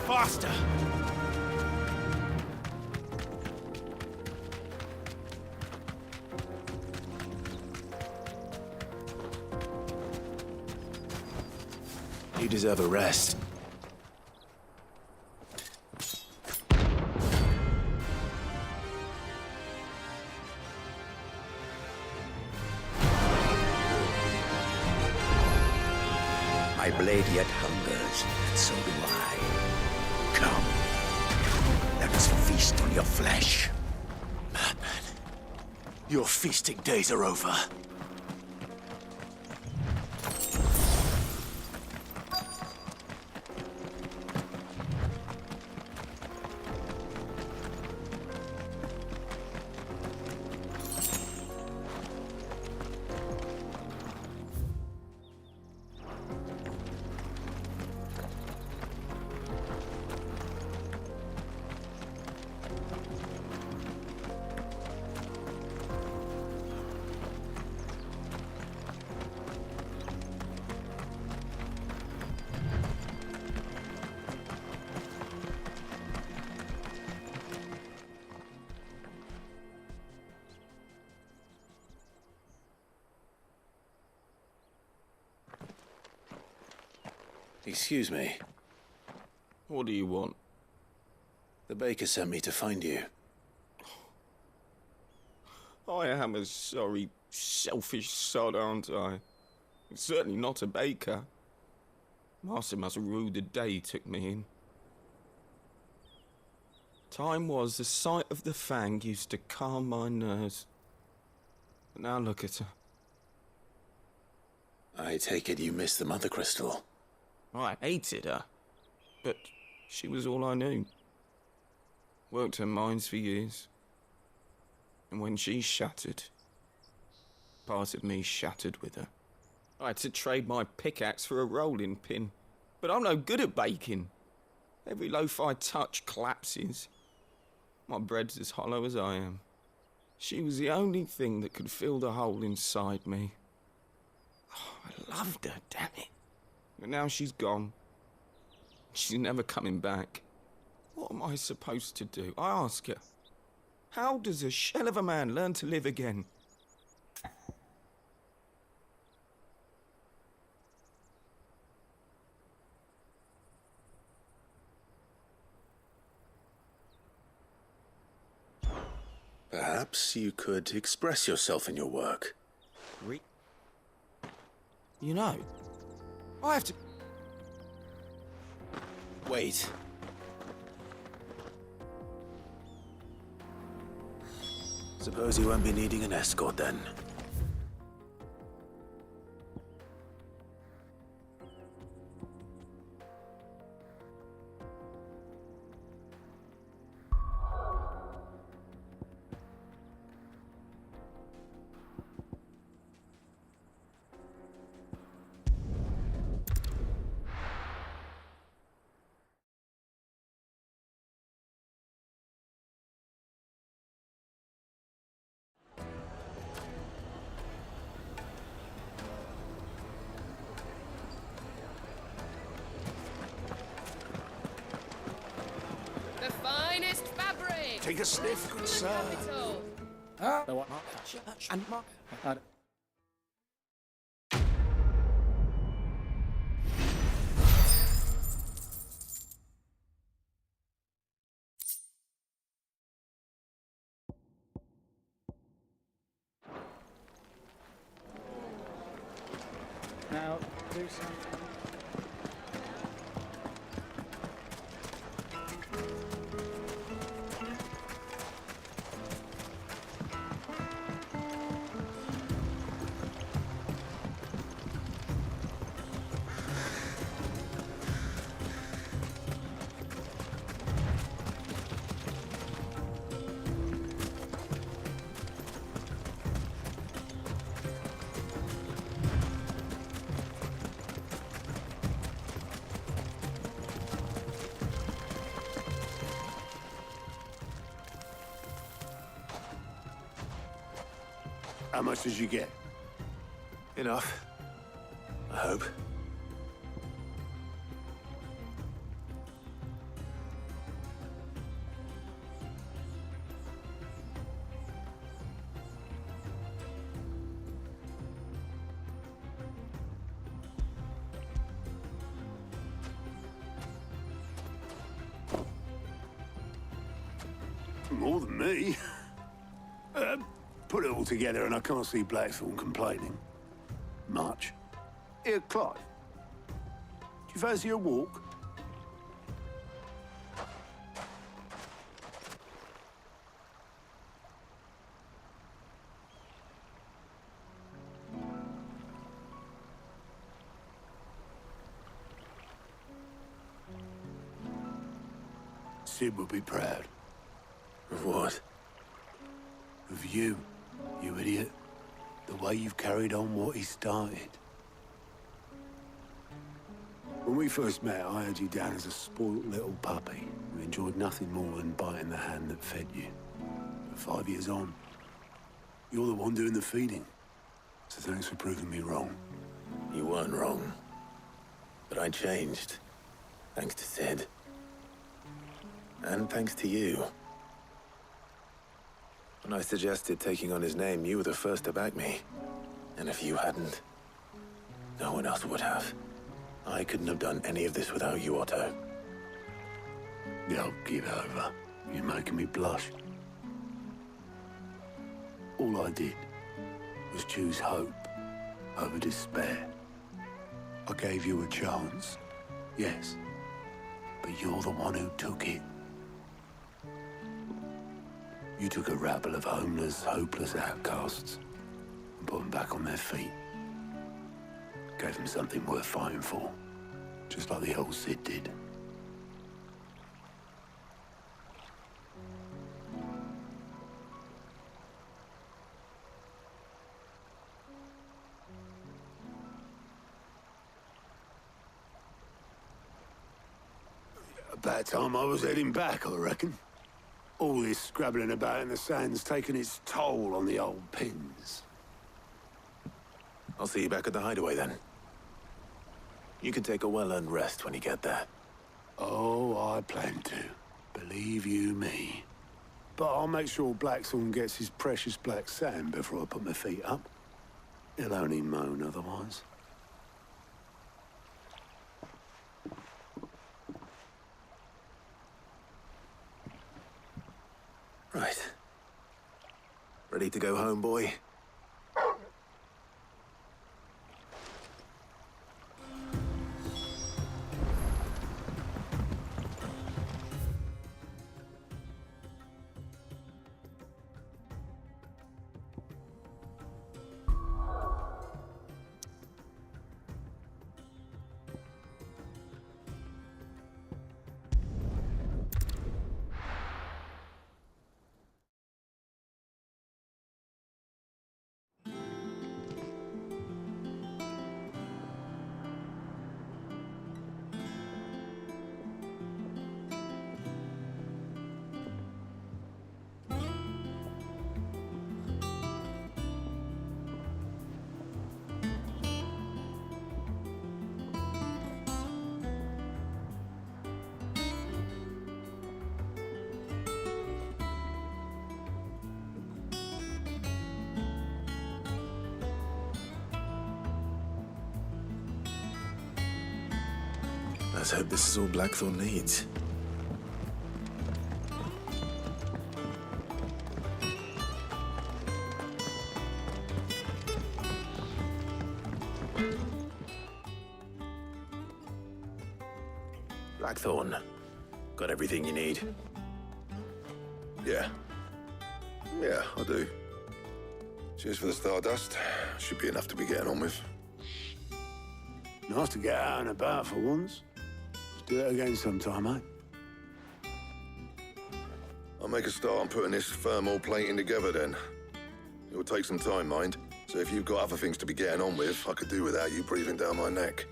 Faster! You deserve a rest. My blade yet hungers, and so do I. Come, let us feast on your flesh. Madman, your feasting days are over. Excuse me. What do you want? The baker sent me to find you. I am a sorry, selfish sod, aren't I? Certainly not a baker. Master must have ruled the day he took me in. Time was the sight of the fang used to calm my nerves. But now look at her. I take it you missed the Mother Crystal. I hated her, but she was all I knew. Worked her mines for years. And when she shattered, part of me shattered with her. I had to trade my pickaxe for a rolling pin, but I'm no good at baking. Every loaf I touch collapses. My bread's as hollow as I am. She was the only thing that could fill the hole inside me. Oh, I loved her, damn it. But now she's gone. She's never coming back. What am I supposed to do? I ask her. How does a shell of a man learn to live again? Perhaps you could express yourself in your work. You know, I have to... Wait. Suppose you won't be needing an escort then. The finest fabric! Take a sniff, good sir. Now, do something. How much did you get? Enough. I hope. more than me. Put it all together and I can't see Blackthorn complaining. Much. Here, Clive. Do you fancy a walk? Sid would be proud. Of what? Of you, you idiot. The way you've carried on what he started. When we first met, I had you down as a spoilt little puppy who enjoyed nothing more than biting the hand that fed you. But 5 years on, you're the one doing the feeding. So thanks for proving me wrong. You weren't wrong. But I changed. Thanks to Sid. And thanks to you. When I suggested taking on his name, you were the first to back me. And if you hadn't, no one else would have. I couldn't have done any of this without you, Otto. Don't give over. You're making me blush. All I did was choose hope over despair. I gave you a chance, yes, but you're the one who took it. You took a rabble of homeless, hopeless outcasts and put them back on their feet. Gave them something worth fighting for, just like the old Sid did. About time I was heading back, I reckon. All this scrabbling about in the sand's taken its toll on the old pins. I'll see you back at the hideaway then. You can take a well-earned rest when you get there. Oh, I plan to. Believe you me. But I'll make sure Blackthorn gets his precious black sand before I put my feet up. He'll only moan otherwise. Right. Ready to go home, boy? Let's hope this is all Blackthorn needs. Blackthorn, got everything you need? Yeah. Yeah, I do. Cheers for the stardust. Should be enough to be getting on with. Nice to get out and about for once. Let's do it again sometime, eh? I'll make a start on putting this thermal plating together then. It will take some time, mind. So if you've got other things to be getting on with, I could do without you breathing down my neck.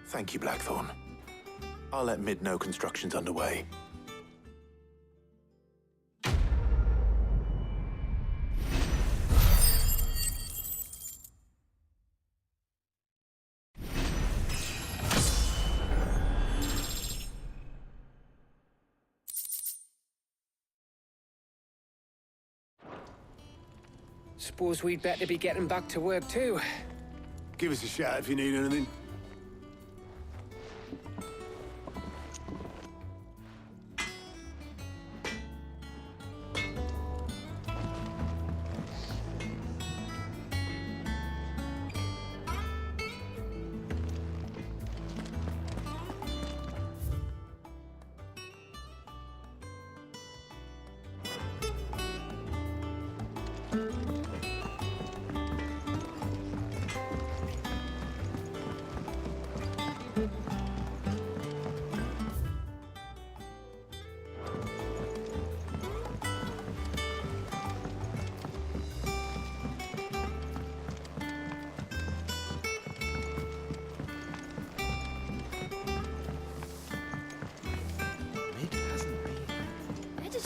Thank you, Blackthorn. I'll let Mid know construction's underway. Suppose we'd better be getting back to work too. Give us a shout if you need anything.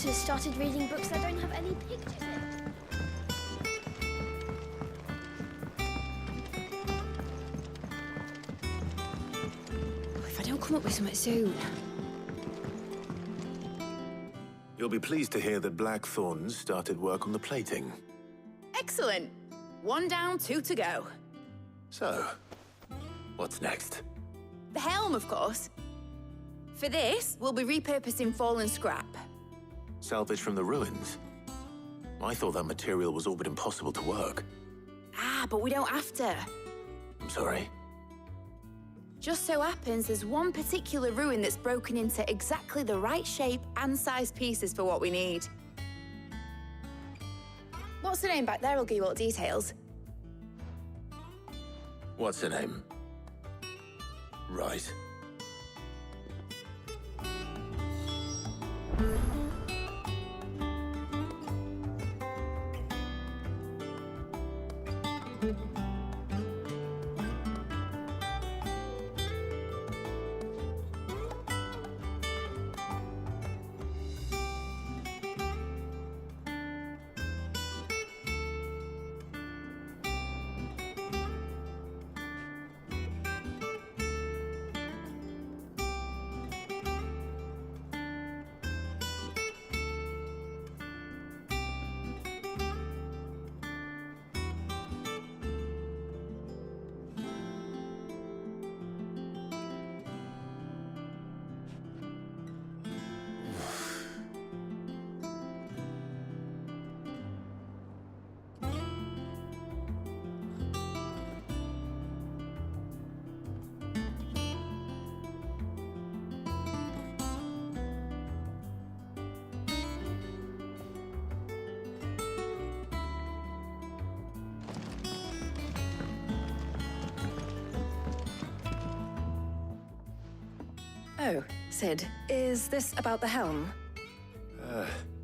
daughter's started reading books that don't have any pictures in. If I don't come up with something soon. You'll be pleased to hear that Blackthorn started work on the plating. Excellent. 1 down, 2 to go. So, what's next? The helm, of course. For this, we'll be repurposing fallen scrap. Salvage from the ruins? I thought that material was all but impossible to work. Ah, but we don't have to. I'm sorry. Just so happens there's one particular ruin that's broken into exactly the right shape and size pieces for what we need. What's the name back there? I'll give you all the details. What's her name? Right. Oh, Sid, is this about the helm?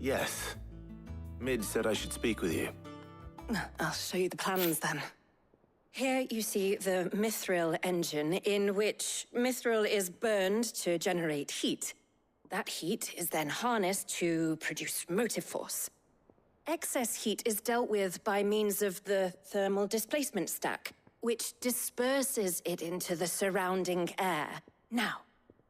Yes. Mid said I should speak with you. I'll show you the plans then. Here you see the mithril engine, in which mithril is burned to generate heat. That heat is then harnessed to produce motive force. Excess heat is dealt with by means of the thermal displacement stack, which disperses it into the surrounding air. Now,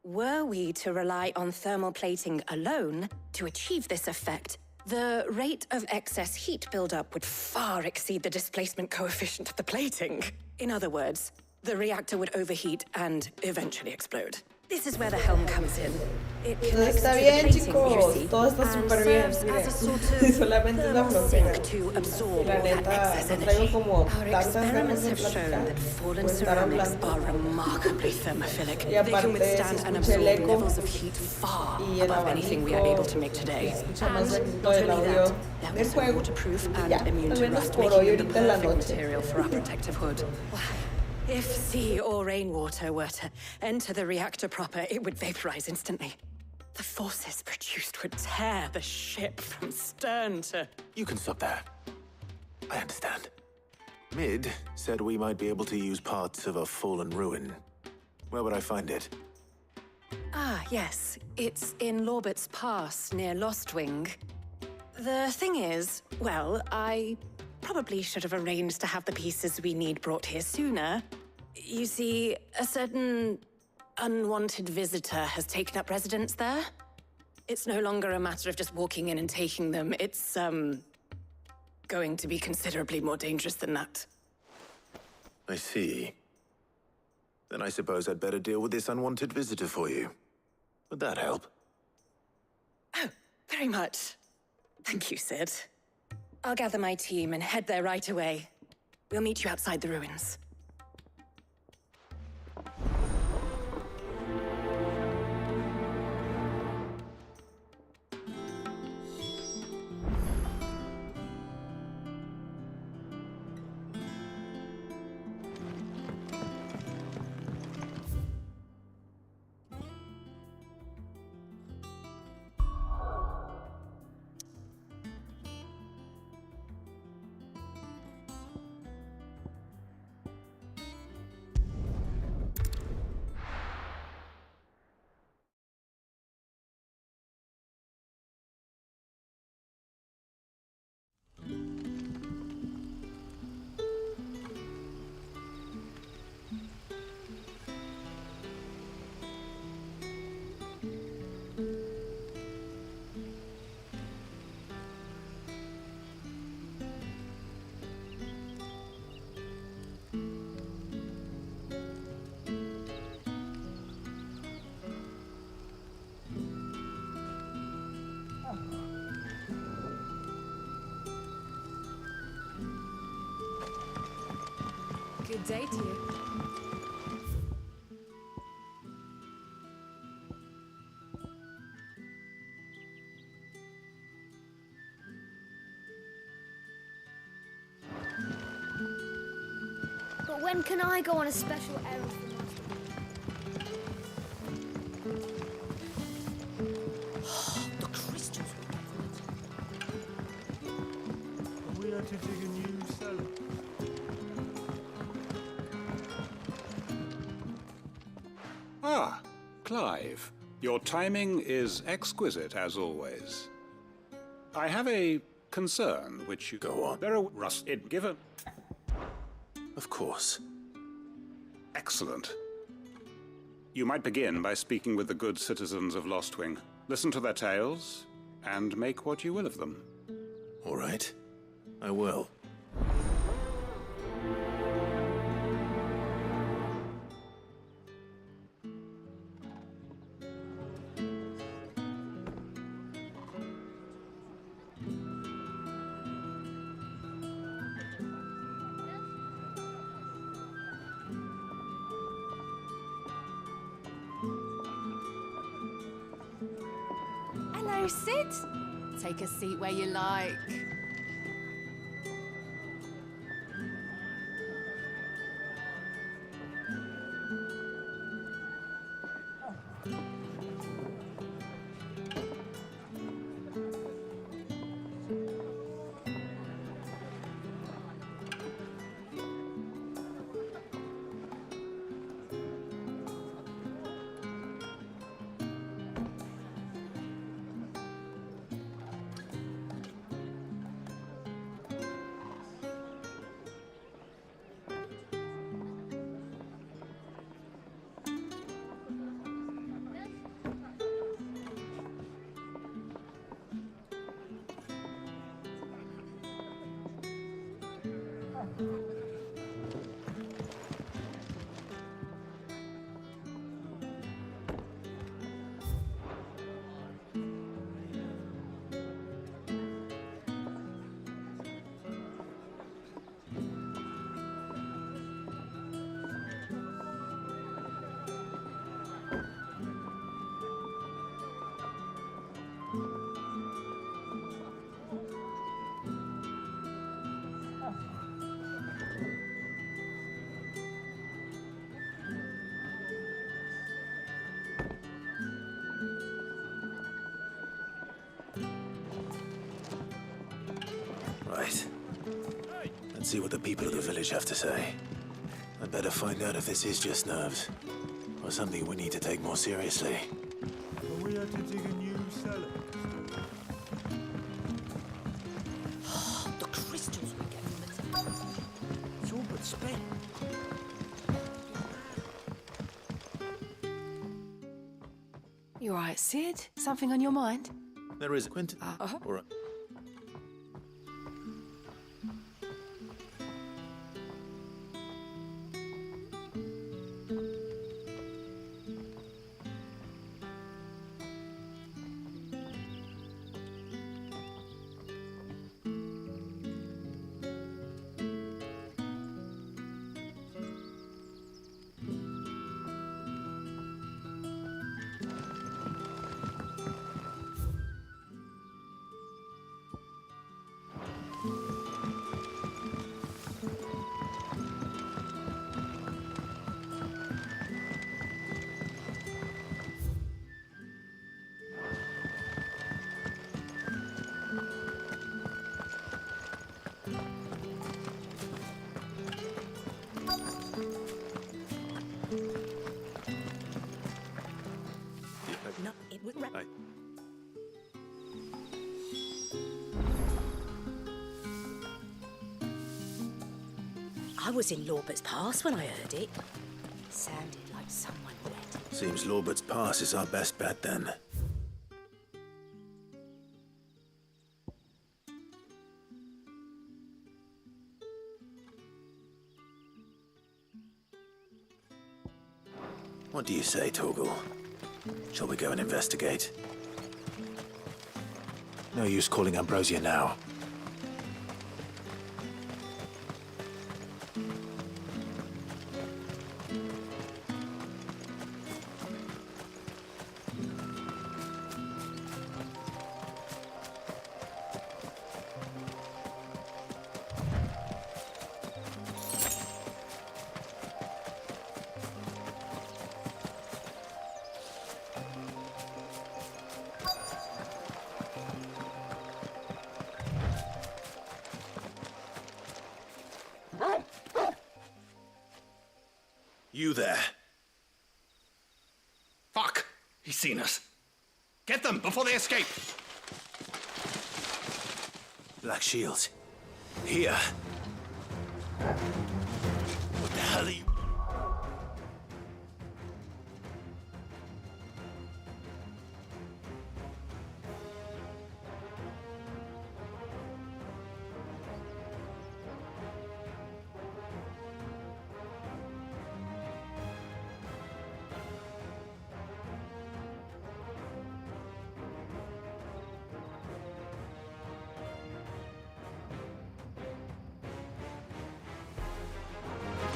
were we to rely on thermal plating alone to achieve this effect, the rate of excess heat buildup would far exceed the displacement coefficient of the plating. In other words, the reactor would overheat and eventually explode. This is where the helm comes in. It connects Está to the bien, plating, chicos. you see, Todo está and súper bien. serves as a sort Miren, of solamente es la thermal frontera. sink to absorb La all that neta, excess no energy. traigo como Our tantas ganas experiments de have shown platicar that fallen o estar ceramics hablando. are remarkably thermophilic. Y They can aparte, withstand se and escucha el absorb eco levels of heat far y el above anything we are able to make abanico, today. se escucha más And bonito not el only audio that, they're del also juego. waterproof Y and ya, immune al to menos rust, por making hoy them the ahorita en la perfect noche. material for our protective hood. If sea or rainwater were to enter the reactor proper, it would vaporize instantly. The forces produced would tear the ship from stern to... You can stop there. I understand. Mid said we might be able to use parts of a fallen ruin. Where would I find it? Ah, yes. It's in Lorbert's Pass, near Lostwing. The thing is, well, I probably should have arranged to have the pieces we need brought here sooner. You see, a certain unwanted visitor has taken up residence there. It's no longer a matter of just walking in and taking them. It's, going to be considerably more dangerous than that. I see. Then I suppose I'd better deal with this unwanted visitor for you. Would that help? Oh, very much. Thank you, Sid. I'll gather my team and head there right away. We'll meet you outside the ruins. Good day to you. But when can I go on a special errand for The crystals We had to dig a new cellar. Ah, Clive. Your timing is exquisite, as always. I have a concern which you... Go on. There are rusted given... Of course. Excellent. You might begin by speaking with the good citizens of Lostwing. Listen to their tales, and make what you will of them. All right. I will. Hello, Sid. Take a seat where you like. Right. Let's see what the people of the village have to say. I'd better find out if this is just nerves, or something we need to take more seriously. We had to dig a new cellar. The crystals we get from the... It's all but spent. You all right, Sid? Something on your mind? There is a Quentin. Or a... No, it was... I was in Lorbert's Pass when I heard it. Sounded like someone dead. Seems Lorbert's Pass is our best bet, then. What do you say, Torgal? Shall we go and investigate? No use calling Ambrosia now. You there. Fuck! He's seen us. Get them before they escape! Black shields. Here. What the hell are you?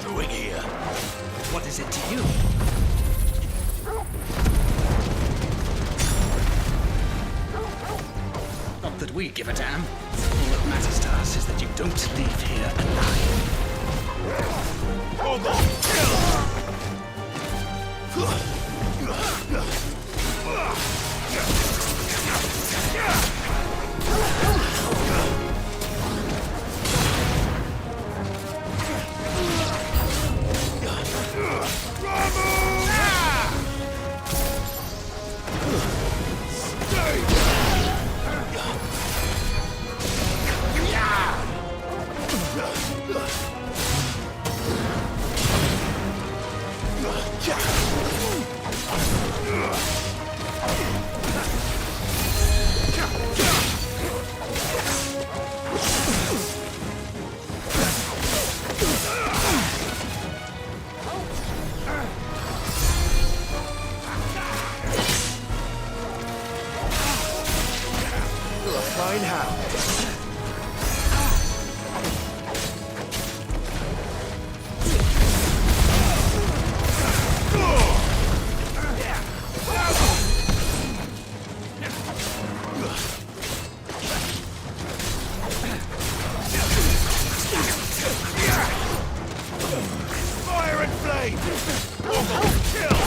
Doing here? What is it to you? Not that we give a damn. All that matters to us is that you don't leave here alive. Fine how. Fire and flame! Kill!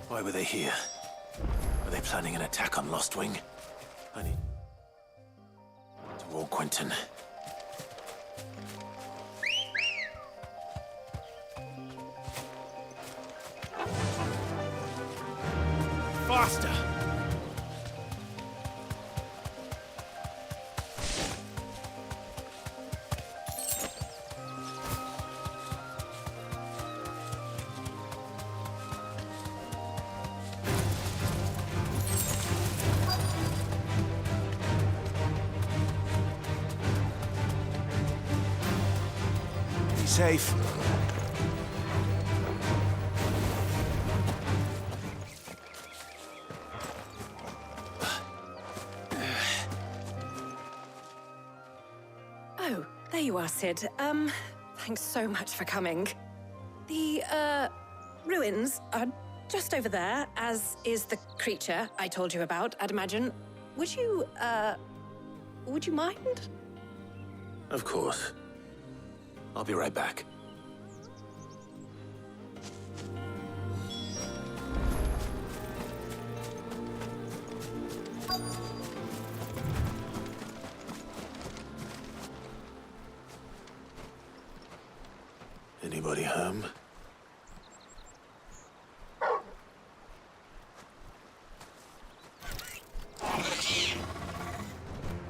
Why were they here? Were they planning an attack on Lost Wing? I need to warn Quentin. Faster! safe. Oh, there you are, Sid. Thanks so much for coming. The, ruins are just over there, as is the creature I told you about, I'd imagine. Would you mind? Of course. I'll be right back. Anybody home?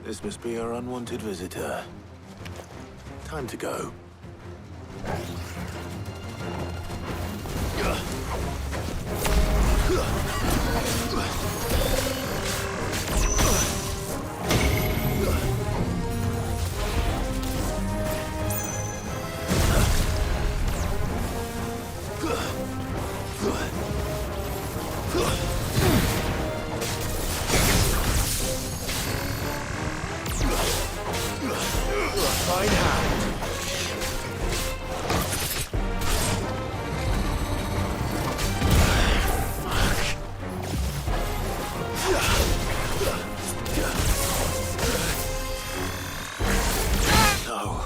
This must be our unwanted visitor. Time to go. Fine hand. No.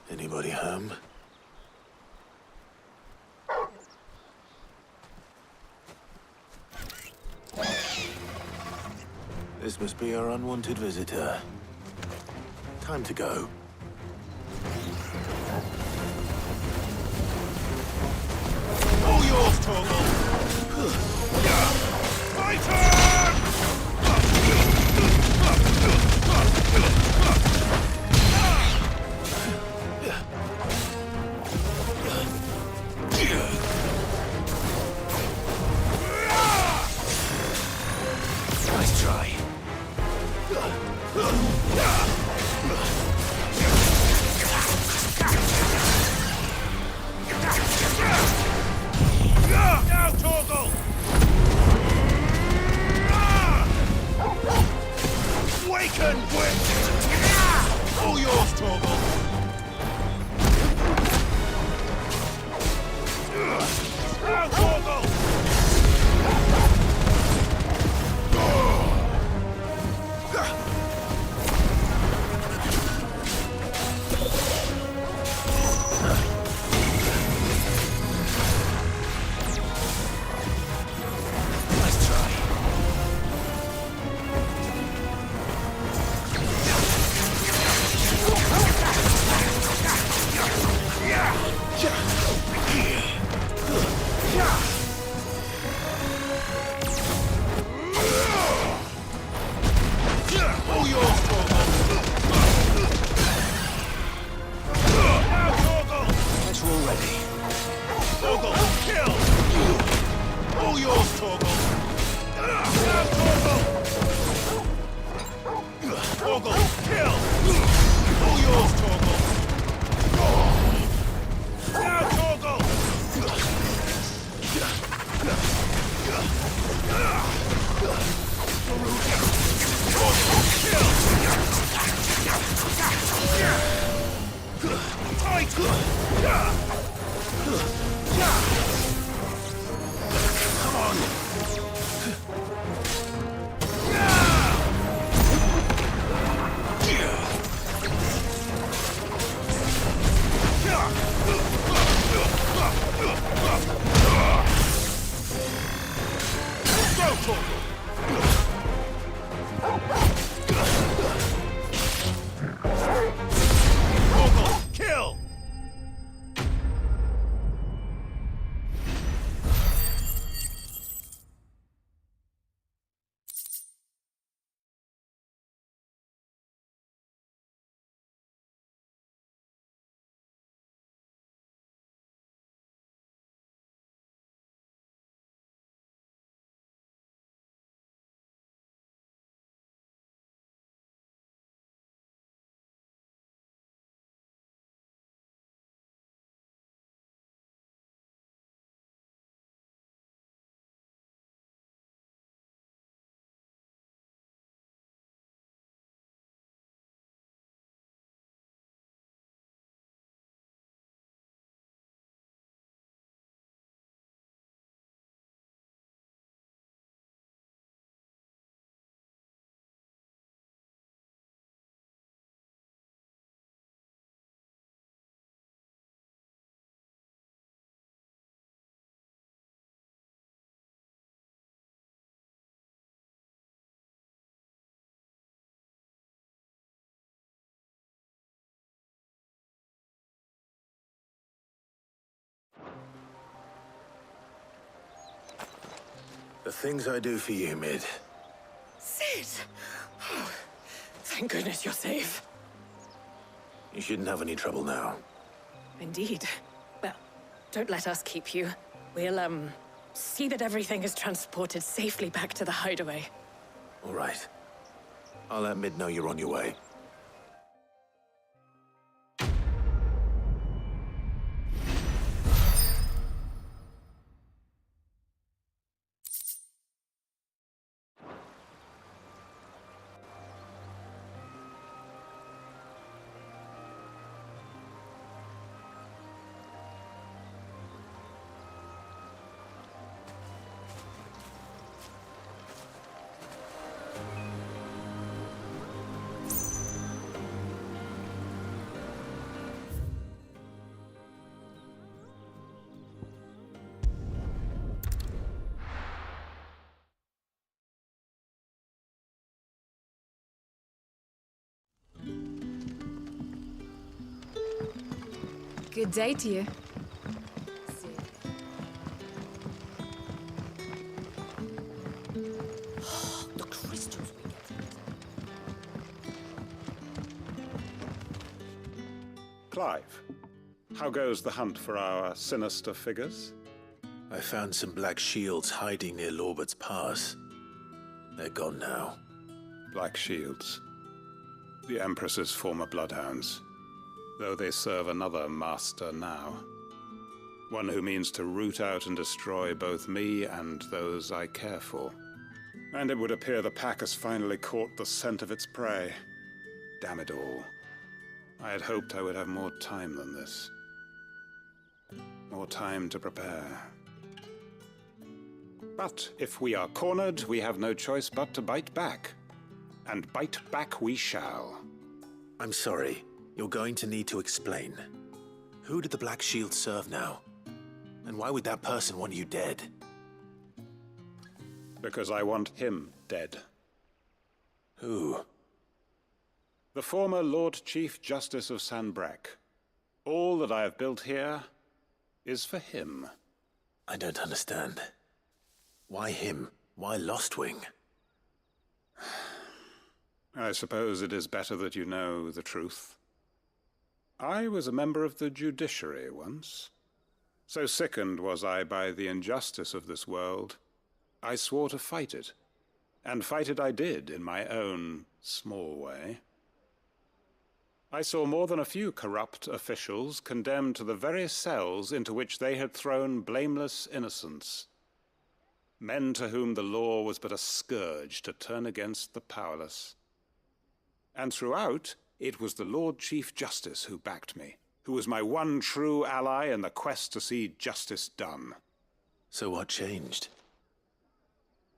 Anybody home? This must be our unwanted visitor. Time to go. All yours, Torgal! Fighter! Nice try. Now, Torgal! Waken, Wit! All yours, Torgal! Now, Torgal! Kill! The things I do for you, Mid. Sid! Oh, thank goodness you're safe. You shouldn't have any trouble now. Indeed. Well, don't let us keep you. We'll, see that everything is transported safely back to the hideaway. All right. I'll let Mid know you're on your way. Good day to you. The crystals we get. Clive, how goes the hunt for our sinister figures? I found some black shields hiding near Lorbert's Pass. They're gone now. Black shields. The Empress's former bloodhounds. Though they serve another master now. One who means to root out and destroy both me and those I care for. And it would appear the pack has finally caught the scent of its prey. Damn it all. I had hoped I would have more time than this. More time to prepare. But if we are cornered, we have no choice but to bite back. And bite back we shall. I'm sorry. You're going to need to explain. Who did the Black Shield serve now? And why would that person want you dead? Because I want him dead. Who? The former Lord Chief Justice of Sanbreque. All that I have built here is for him. I don't understand. Why him? Why Lostwing? I suppose it is better that you know the truth. I was a member of the judiciary once. So sickened was I by the injustice of this world, I swore to fight it. And fight it I did in my own small way. I saw more than a few corrupt officials condemned to the very cells into which they had thrown blameless innocents. Men to whom the law was but a scourge to turn against the powerless. And throughout, it was the Lord Chief Justice who backed me, who was my one true ally in the quest to see justice done. So what changed?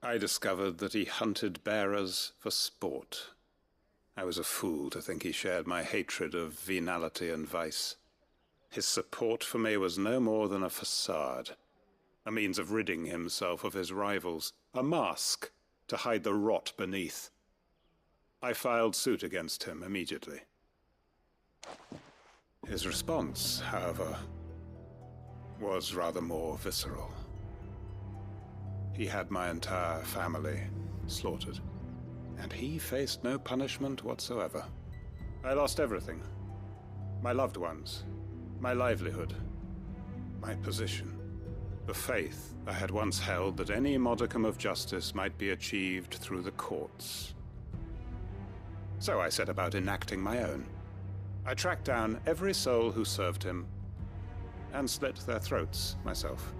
I discovered that he hunted bearers for sport. I was a fool to think he shared my hatred of venality and vice. His support for me was no more than a facade, a means of ridding himself of his rivals, a mask to hide the rot beneath. I filed suit against him immediately. His response, however, was rather more visceral. He had my entire family slaughtered, and he faced no punishment whatsoever. I lost everything. My loved ones, my livelihood, my position, the faith I had once held that any modicum of justice might be achieved through the courts. So I set about enacting my own. I tracked down every soul who served him, and slit their throats myself.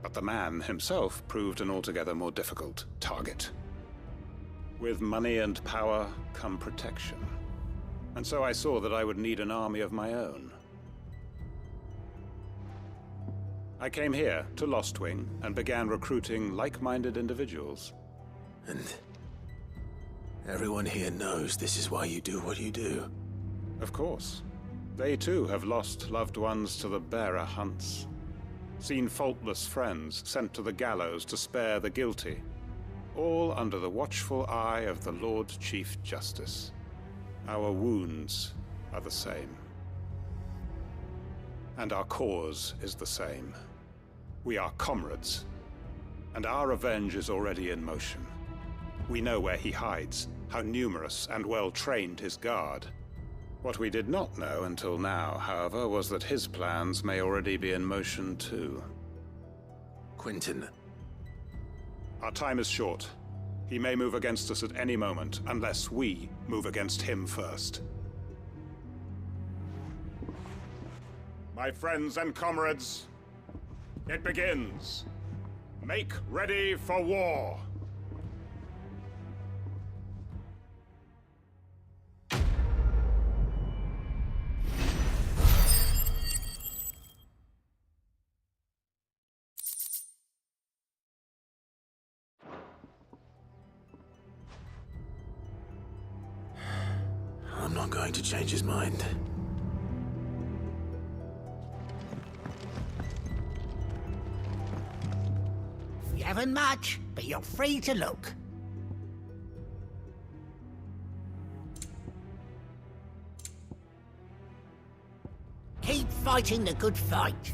But the man himself proved an altogether more difficult target. With money and power come protection. And so I saw that I would need an army of my own. I came here to Lostwing and began recruiting like-minded individuals. And everyone here knows this is why you do what you do. Of course. They too have lost loved ones to the bearer hunts. Seen faultless friends sent to the gallows to spare the guilty. All under the watchful eye of the Lord Chief Justice. Our wounds are the same. And our cause is the same. We are comrades. And our revenge is already in motion. We know where he hides, how numerous and well-trained his guard. What we did not know until now, however, was that his plans may already be in motion too. Quentin. Our time is short. He may move against us at any moment, unless we move against him first. My friends and comrades, it begins. Make ready for war. I'm not going to change his mind. You haven't much, but you're free to look. Keep fighting the good fight.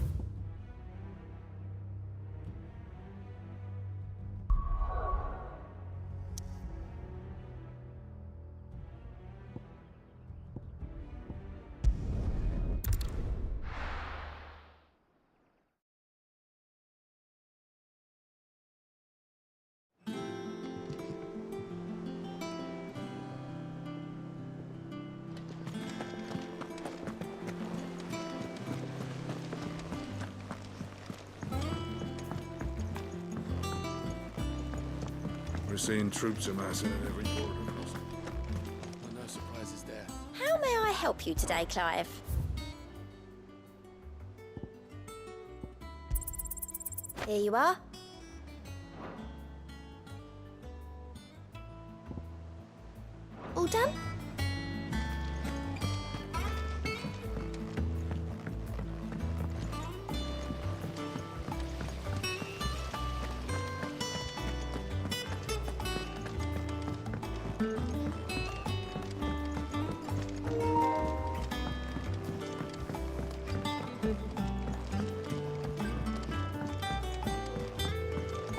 We're seeing troops amassing at every border crossing. No surprises there. How may I help you today, Clive? Here you are. All done?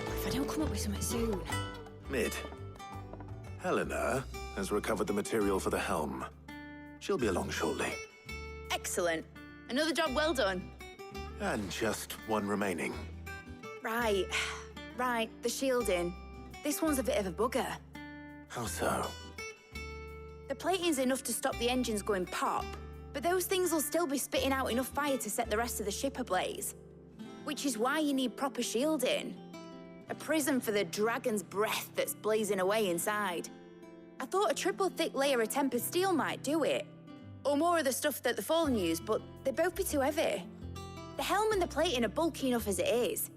If I don't come up with something soon. Mid. Helena has recovered the material for the helm. She'll be along shortly. Excellent. Another job well done. And just one remaining. Right. Right, the shielding. This one's a bit of a bugger. How so? The plating's enough to stop the engines going pop, but those things will still be spitting out enough fire to set the rest of the ship ablaze. Which is why you need proper shielding. A prison for the dragon's breath that's blazing away inside. I thought a triple thick layer of tempered steel might do it. Or more of the stuff that the Fallen use, but they'd both be too heavy. The helm and the plating are bulky enough as it is.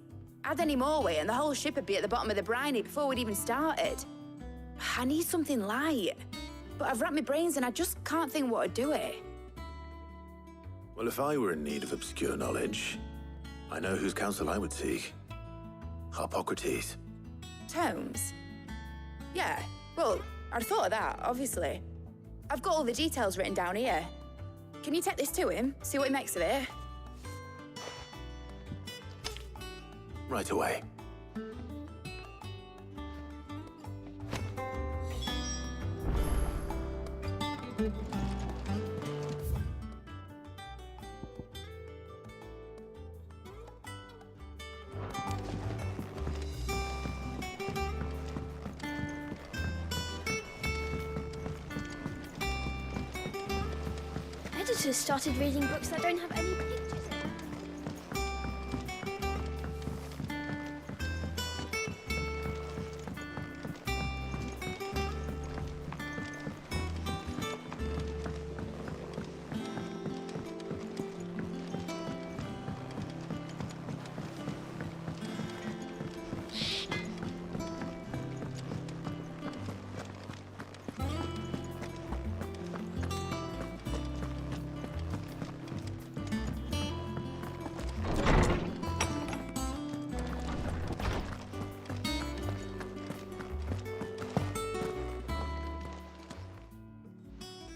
Add any more weight and the whole ship would be at the bottom of the briny before we'd even started. I need something light. But I've racked my brains and I just can't think what to do it. Well, if I were in need of obscure knowledge, I know whose counsel I would seek. Hippocrates. Tomes? Yeah, well, I'd thought of that, obviously. I've got all the details written down here. Can you take this to him, see what he makes of it? Right away. Editors started reading books that don't have any pictures in them.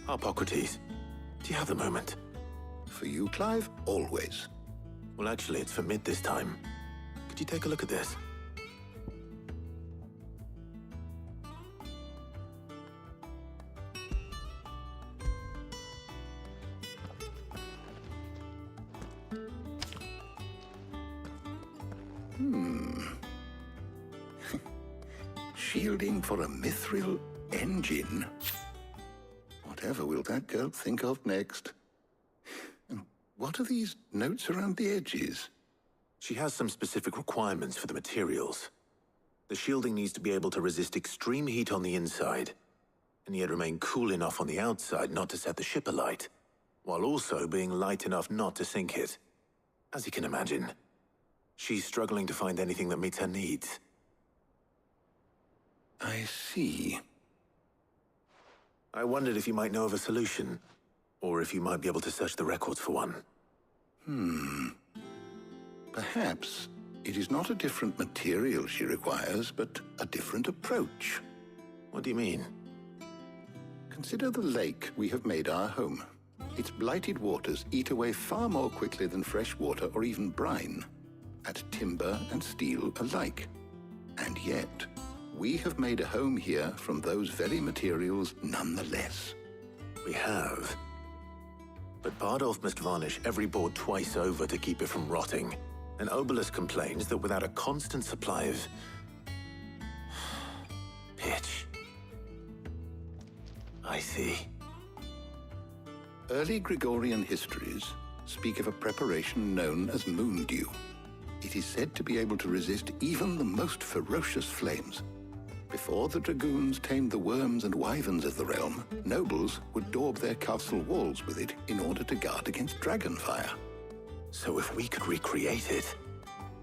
Hippocrates, do you have a moment? For you, Clive, always. Well, actually, it's for mid this time. Could you take a look at this? Shielding for a mithril engine. Whatever will that girl think of next? And what are these notes around the edges? She has some specific requirements for the materials. The shielding needs to be able to resist extreme heat on the inside, and yet remain cool enough on the outside not to set the ship alight, while also being light enough not to sink it. As you can imagine, she's struggling to find anything that meets her needs. I see. I wondered if you might know of a solution, or if you might be able to search the records for one. Perhaps it is not a different material she requires, but a different approach. What do you mean? Consider the lake we have made our home. Its blighted waters eat away far more quickly than fresh water or even brine, at timber and steel alike. And yet, we have made a home here from those very materials nonetheless. We have. But Bardolph must varnish every board twice over to keep it from rotting. And Obelus complains that without a constant supply of pitch. I see. Early Gregorian histories speak of a preparation known as moon dew. It is said to be able to resist even the most ferocious flames. Before the dragoons tamed the worms and wyverns of the realm, nobles would daub their castle walls with it in order to guard against dragonfire. So if we could recreate it...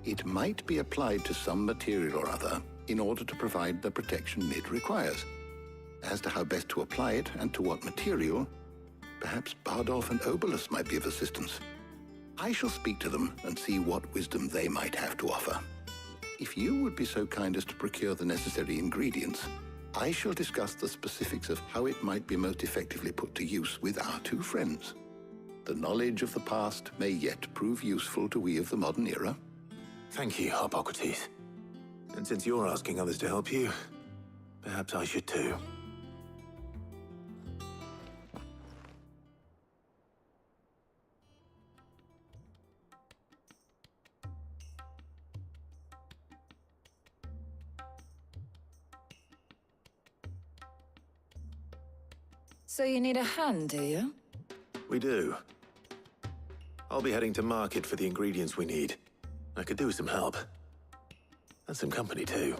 It might be applied to some material or other in order to provide the protection Mid requires. As to how best to apply it and to what material, perhaps Bardolph and Obelus might be of assistance. I shall speak to them and see what wisdom they might have to offer. If you would be so kind as to procure the necessary ingredients, I shall discuss the specifics of how it might be most effectively put to use with our two friends. The knowledge of the past may yet prove useful to we of the modern era. Thank you, Hippocrates. And since you're asking others to help you, perhaps I should too. So you need a hand, do you? We do. I'll be heading to market for the ingredients we need. I could do with some help. And some company, too.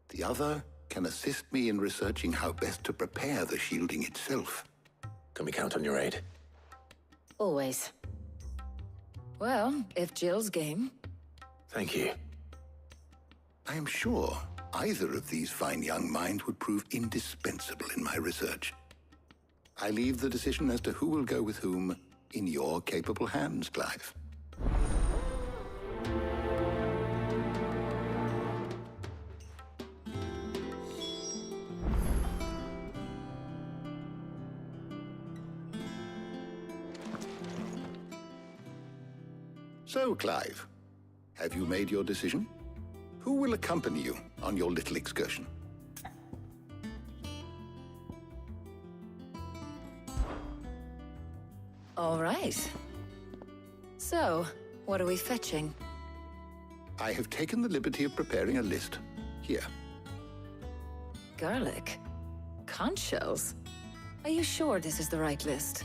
The other can assist me in researching how best to prepare the shielding itself. Can we count on your aid? always. Well, if Jill's game. Thank you. I am sure either of these fine young minds would prove indispensable in my research. I leave the decision as to who will go with whom in your capable hands, Clive. So, Clive, have you made your decision? Who will accompany you on your little excursion? All right. So, what are we fetching? I have taken the liberty of preparing a list. Here. Garlic? Conch shells? Are you sure this is the right list?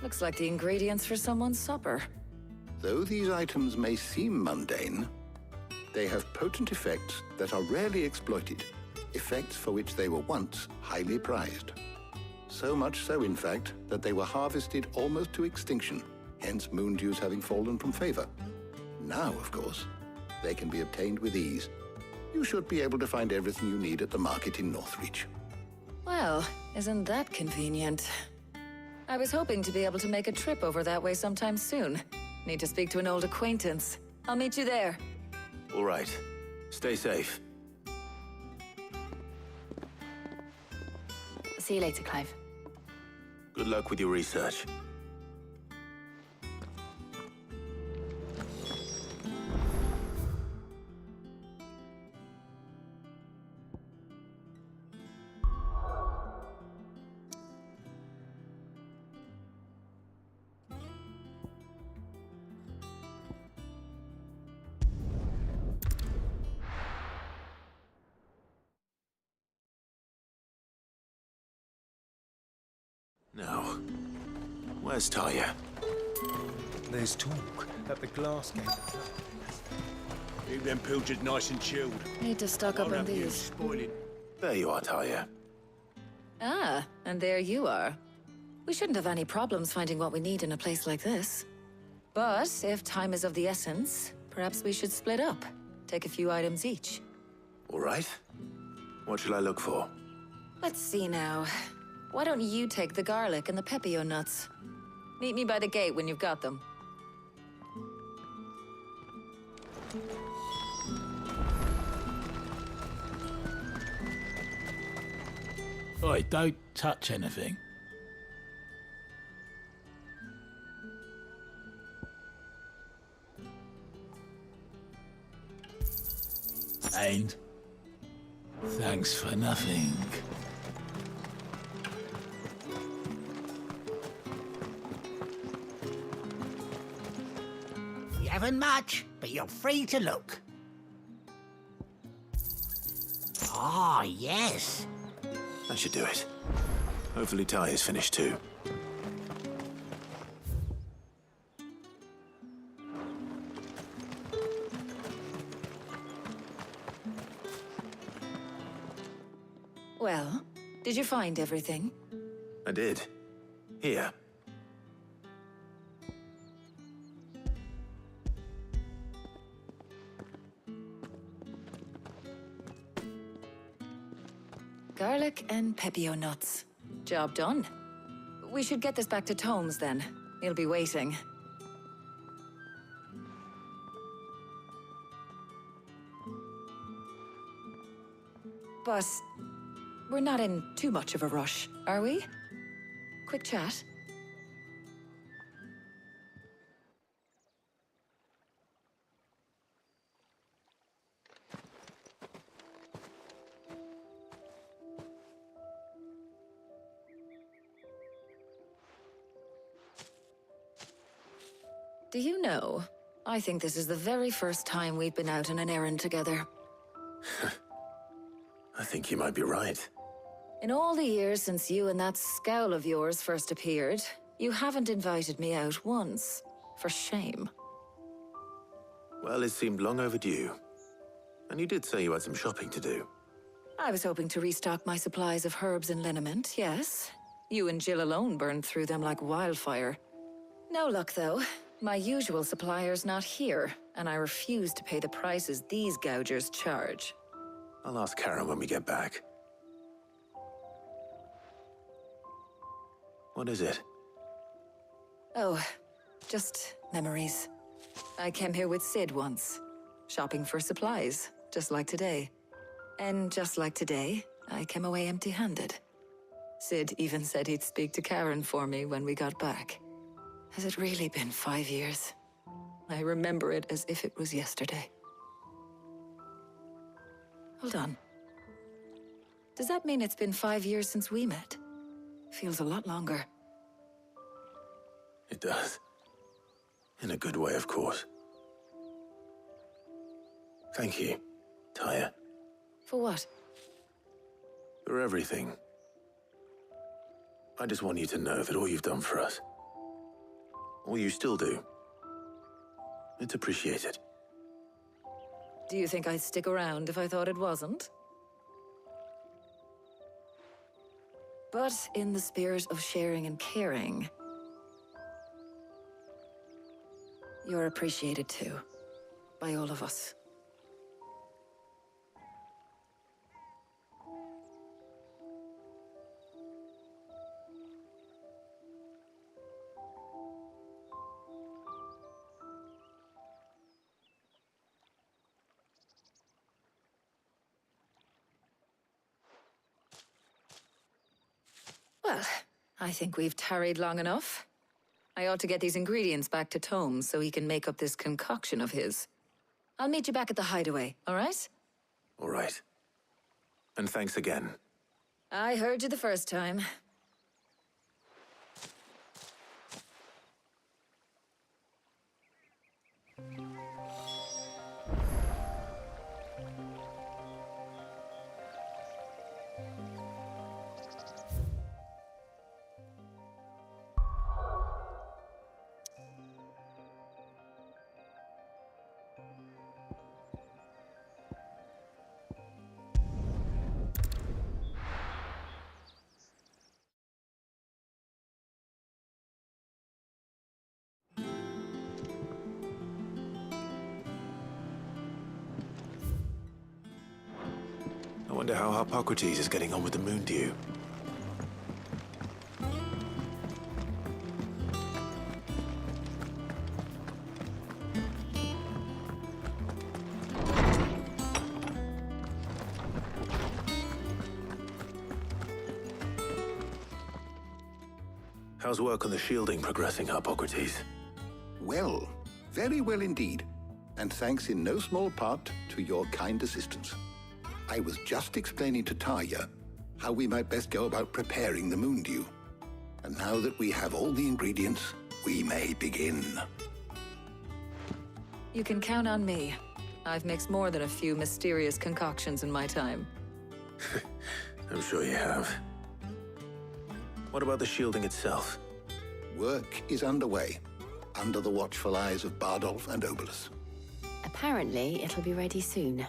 Looks like the ingredients for someone's supper. Though these items may seem mundane, they have potent effects that are rarely exploited, effects for which they were once highly prized. So much so, in fact, that they were harvested almost to extinction, hence moon dews having fallen from favor. Now, of course, they can be obtained with ease. You should be able to find everything you need at the market in Northreach. Well, isn't that convenient? I was hoping to be able to make a trip over that way sometime soon. Need to speak to an old acquaintance. I'll meet you there. All right. Stay safe. See you later, Clive. Good luck with your research. Now, where's Talia? There's talk that the glass gate... Keep them pilchards nice and chilled. Need to stock up on these. Spoiling. There you are, Talia. Ah, and there you are. We shouldn't have any problems finding what we need in a place like this. But if time is of the essence, perhaps we should split up. Take a few items each. All right. What shall I look for? Let's see now. Why don't you take the garlic and the pepio nuts? Meet me by the gate when you've got them. Oi, don't touch anything. And thanks for nothing. You haven't much, but you're free to look. Ah, yes. That should do it. Hopefully Talia's finished too. Well, did you find everything? I did. Here. Garlic and pepio nuts. Job done. We should get this back to Tomes then. He'll be waiting. But we're not in too much of a rush, are we? Quick chat. Do you know, I think this is the very first time we've been out on an errand together. I think you might be right. In all the years since you and that scowl of yours first appeared, you haven't invited me out once. For shame. Well, it seemed long overdue. And you did say you had some shopping to do. I was hoping to restock my supplies of herbs and liniment, yes. You and Jill alone burned through them like wildfire. No luck, though. My usual supplier's not here, and I refuse to pay the prices these gougers charge. I'll ask Karen when we get back. What is it? Oh, just memories. I came here with Sid once, shopping for supplies, just like today. And just like today, I came away empty-handed. Sid even said he'd speak to Karen for me when we got back. Has it really been 5 years? I remember it as if it was yesterday. Hold on. Does that mean it's been 5 years since we met? Feels a lot longer. It does. In a good way, of course. Thank you, Taya. For what? For everything. I just want you to know that all you've done for us, all you still do, it's appreciated. Do you think I'd stick around if I thought it wasn't? But in the spirit of sharing and caring, you're appreciated too, by all of us. Well, I think we've tarried long enough. I ought to get these ingredients back to Tome so he can make up this concoction of his. I'll meet you back at the hideaway, all right? All right. And thanks again. I heard you the first time. I wonder how Hippocrates is getting on with the moon dew. How's work on the shielding progressing, Hippocrates? Well, very well indeed. And thanks in no small part to your kind assistance. I was just explaining to Taya how we might best go about preparing the moon dew. And now that we have all the ingredients, we may begin. You can count on me. I've mixed more than a few mysterious concoctions in my time. I'm sure you have. What about the shielding itself? Work is underway, under the watchful eyes of Bardolph and Obolus. Apparently, it'll be ready soon.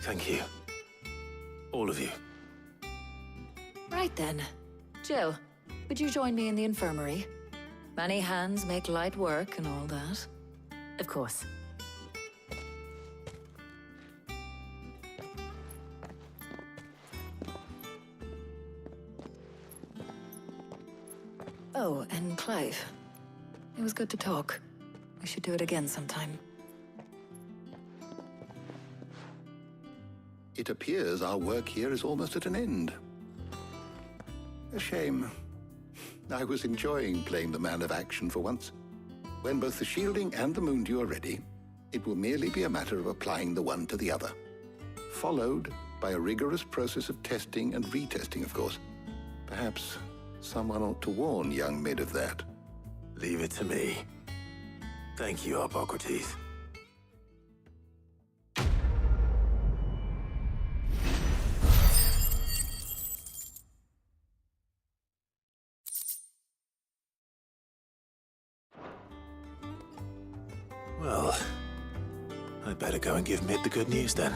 Thank you. All of you. Right then. Jill, would you join me in the infirmary? Many hands make light work and all that. Of course. Oh, and Clive. It was good to talk. We should do it again sometime. It appears our work here is almost at an end. A shame. I was enjoying playing the man of action for once. When both the shielding and the moon dew are ready, it will merely be a matter of applying the one to the other. Followed by a rigorous process of testing and retesting, of course. Perhaps someone ought to warn young Mid of that. Leave it to me. Thank you, Hippocrates. Well, I'd better go and give Mid the good news then.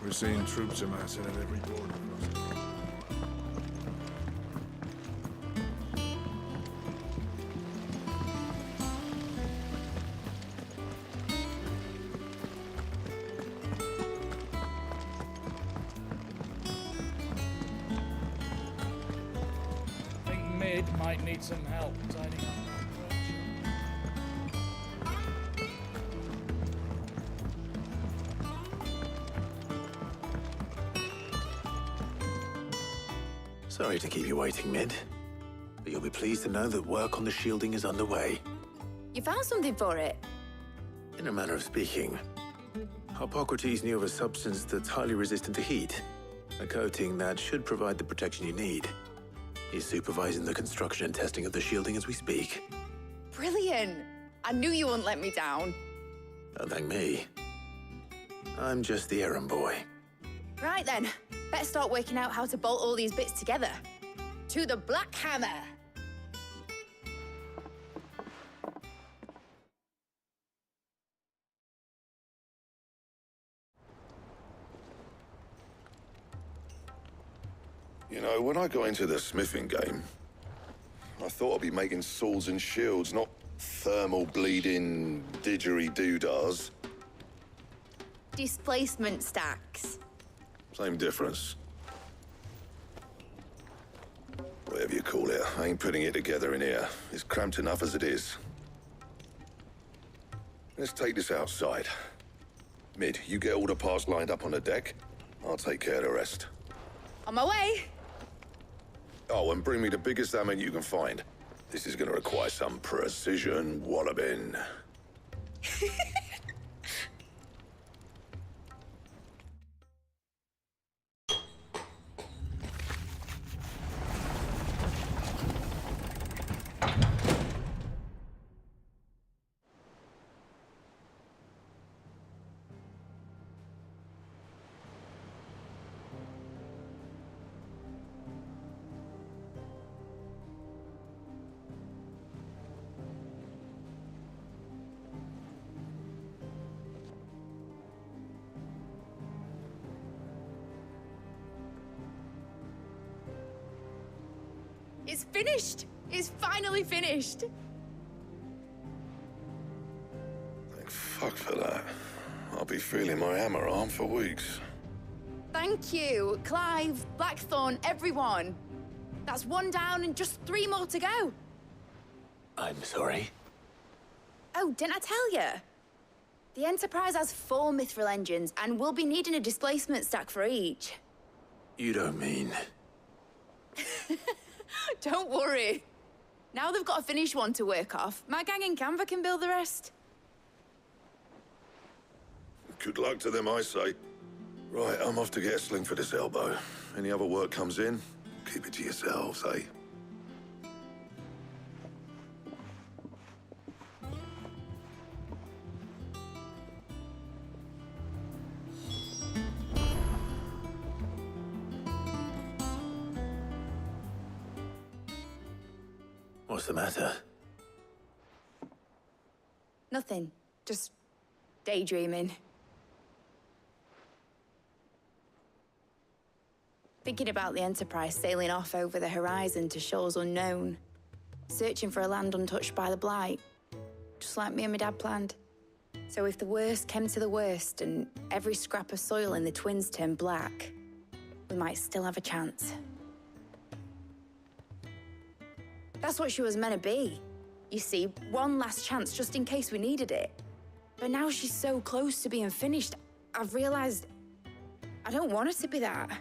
We're seeing troops amassing at every border crossing. Might need some help tidying up. Sorry to keep you waiting, Mid. But you'll be pleased to know that work on the shielding is underway. You found something for it? In a manner of speaking, Hippocrates knew of a substance that's highly resistant to heat. A coating that should provide the protection you need. He's supervising the construction and testing of the shielding as we speak. Brilliant! I knew you wouldn't let me down. Don't thank me. I'm just the errand boy. Right then, better start working out how to bolt all these bits together. To the Black Hammer! You know, when I got into the smithing game, I thought I'd be making swords and shields, not thermal bleeding didgeridoo-dahs. Displacement stacks. Same difference. Whatever you call it, I ain't putting it together in here. It's cramped enough as it is. Let's take this outside. Mid, you get all the parts lined up on the deck. I'll take care of the rest. On my way! Oh, and bring me the biggest hammer you can find. This is gonna require some precision walloping. It's finished! It's finally finished! Thank fuck for that. I'll be feeling my hammer arm for weeks. Thank you, Clive, Blackthorn, everyone. That's one down and just 3 more to go. I'm sorry. Oh, didn't I tell you? The Enterprise has 4 mithril engines, and we'll be needing a displacement stack for each. You don't mean... Don't worry. Now they've got a finished one to work off. My gang in Canva can build the rest. Good luck to them, I say. Right, I'm off to get a sling for this elbow. Any other work comes in, keep it to yourselves, eh? What's the matter? Nothing. Just daydreaming. Thinking about the Enterprise sailing off over the horizon to shores unknown. Searching for a land untouched by the Blight. Just like me and my dad planned. So if the worst came to the worst and every scrap of soil in the Twins turned black, we might still have a chance. That's what she was meant to be. You see, one last chance just in case we needed it. But now she's so close to being finished, I've realized I don't want it to be that.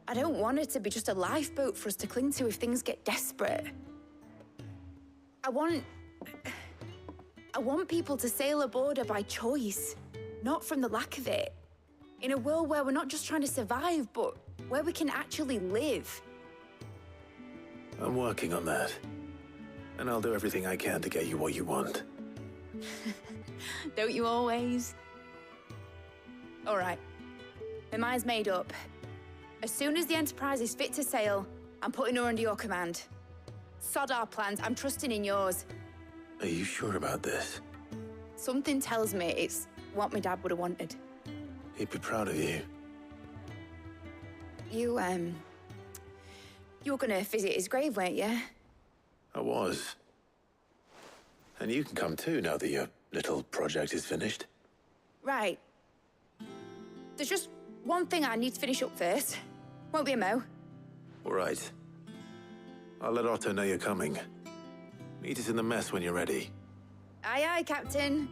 I don't want it to be just a lifeboat for us to cling to if things get desperate. I want people to sail aboard her by choice, not from the lack of it. In a world where we're not just trying to survive, but where we can actually live. I'm working on that. And I'll do everything I can to get you what you want. Don't you always? All right. My mind's made up. As soon as the Enterprise is fit to sail, I'm putting her under your command. Sod our plans, I'm trusting in yours. Are you sure about this? Something tells me it's what my dad would have wanted. He'd be proud of you. You were gonna visit his grave, weren't you? I was. And you can come too now that your little project is finished. Right. There's just one thing I need to finish up first. Won't be a mo. All right. I'll let Otto know you're coming. Meet us in the mess when you're ready. Aye, aye, Captain.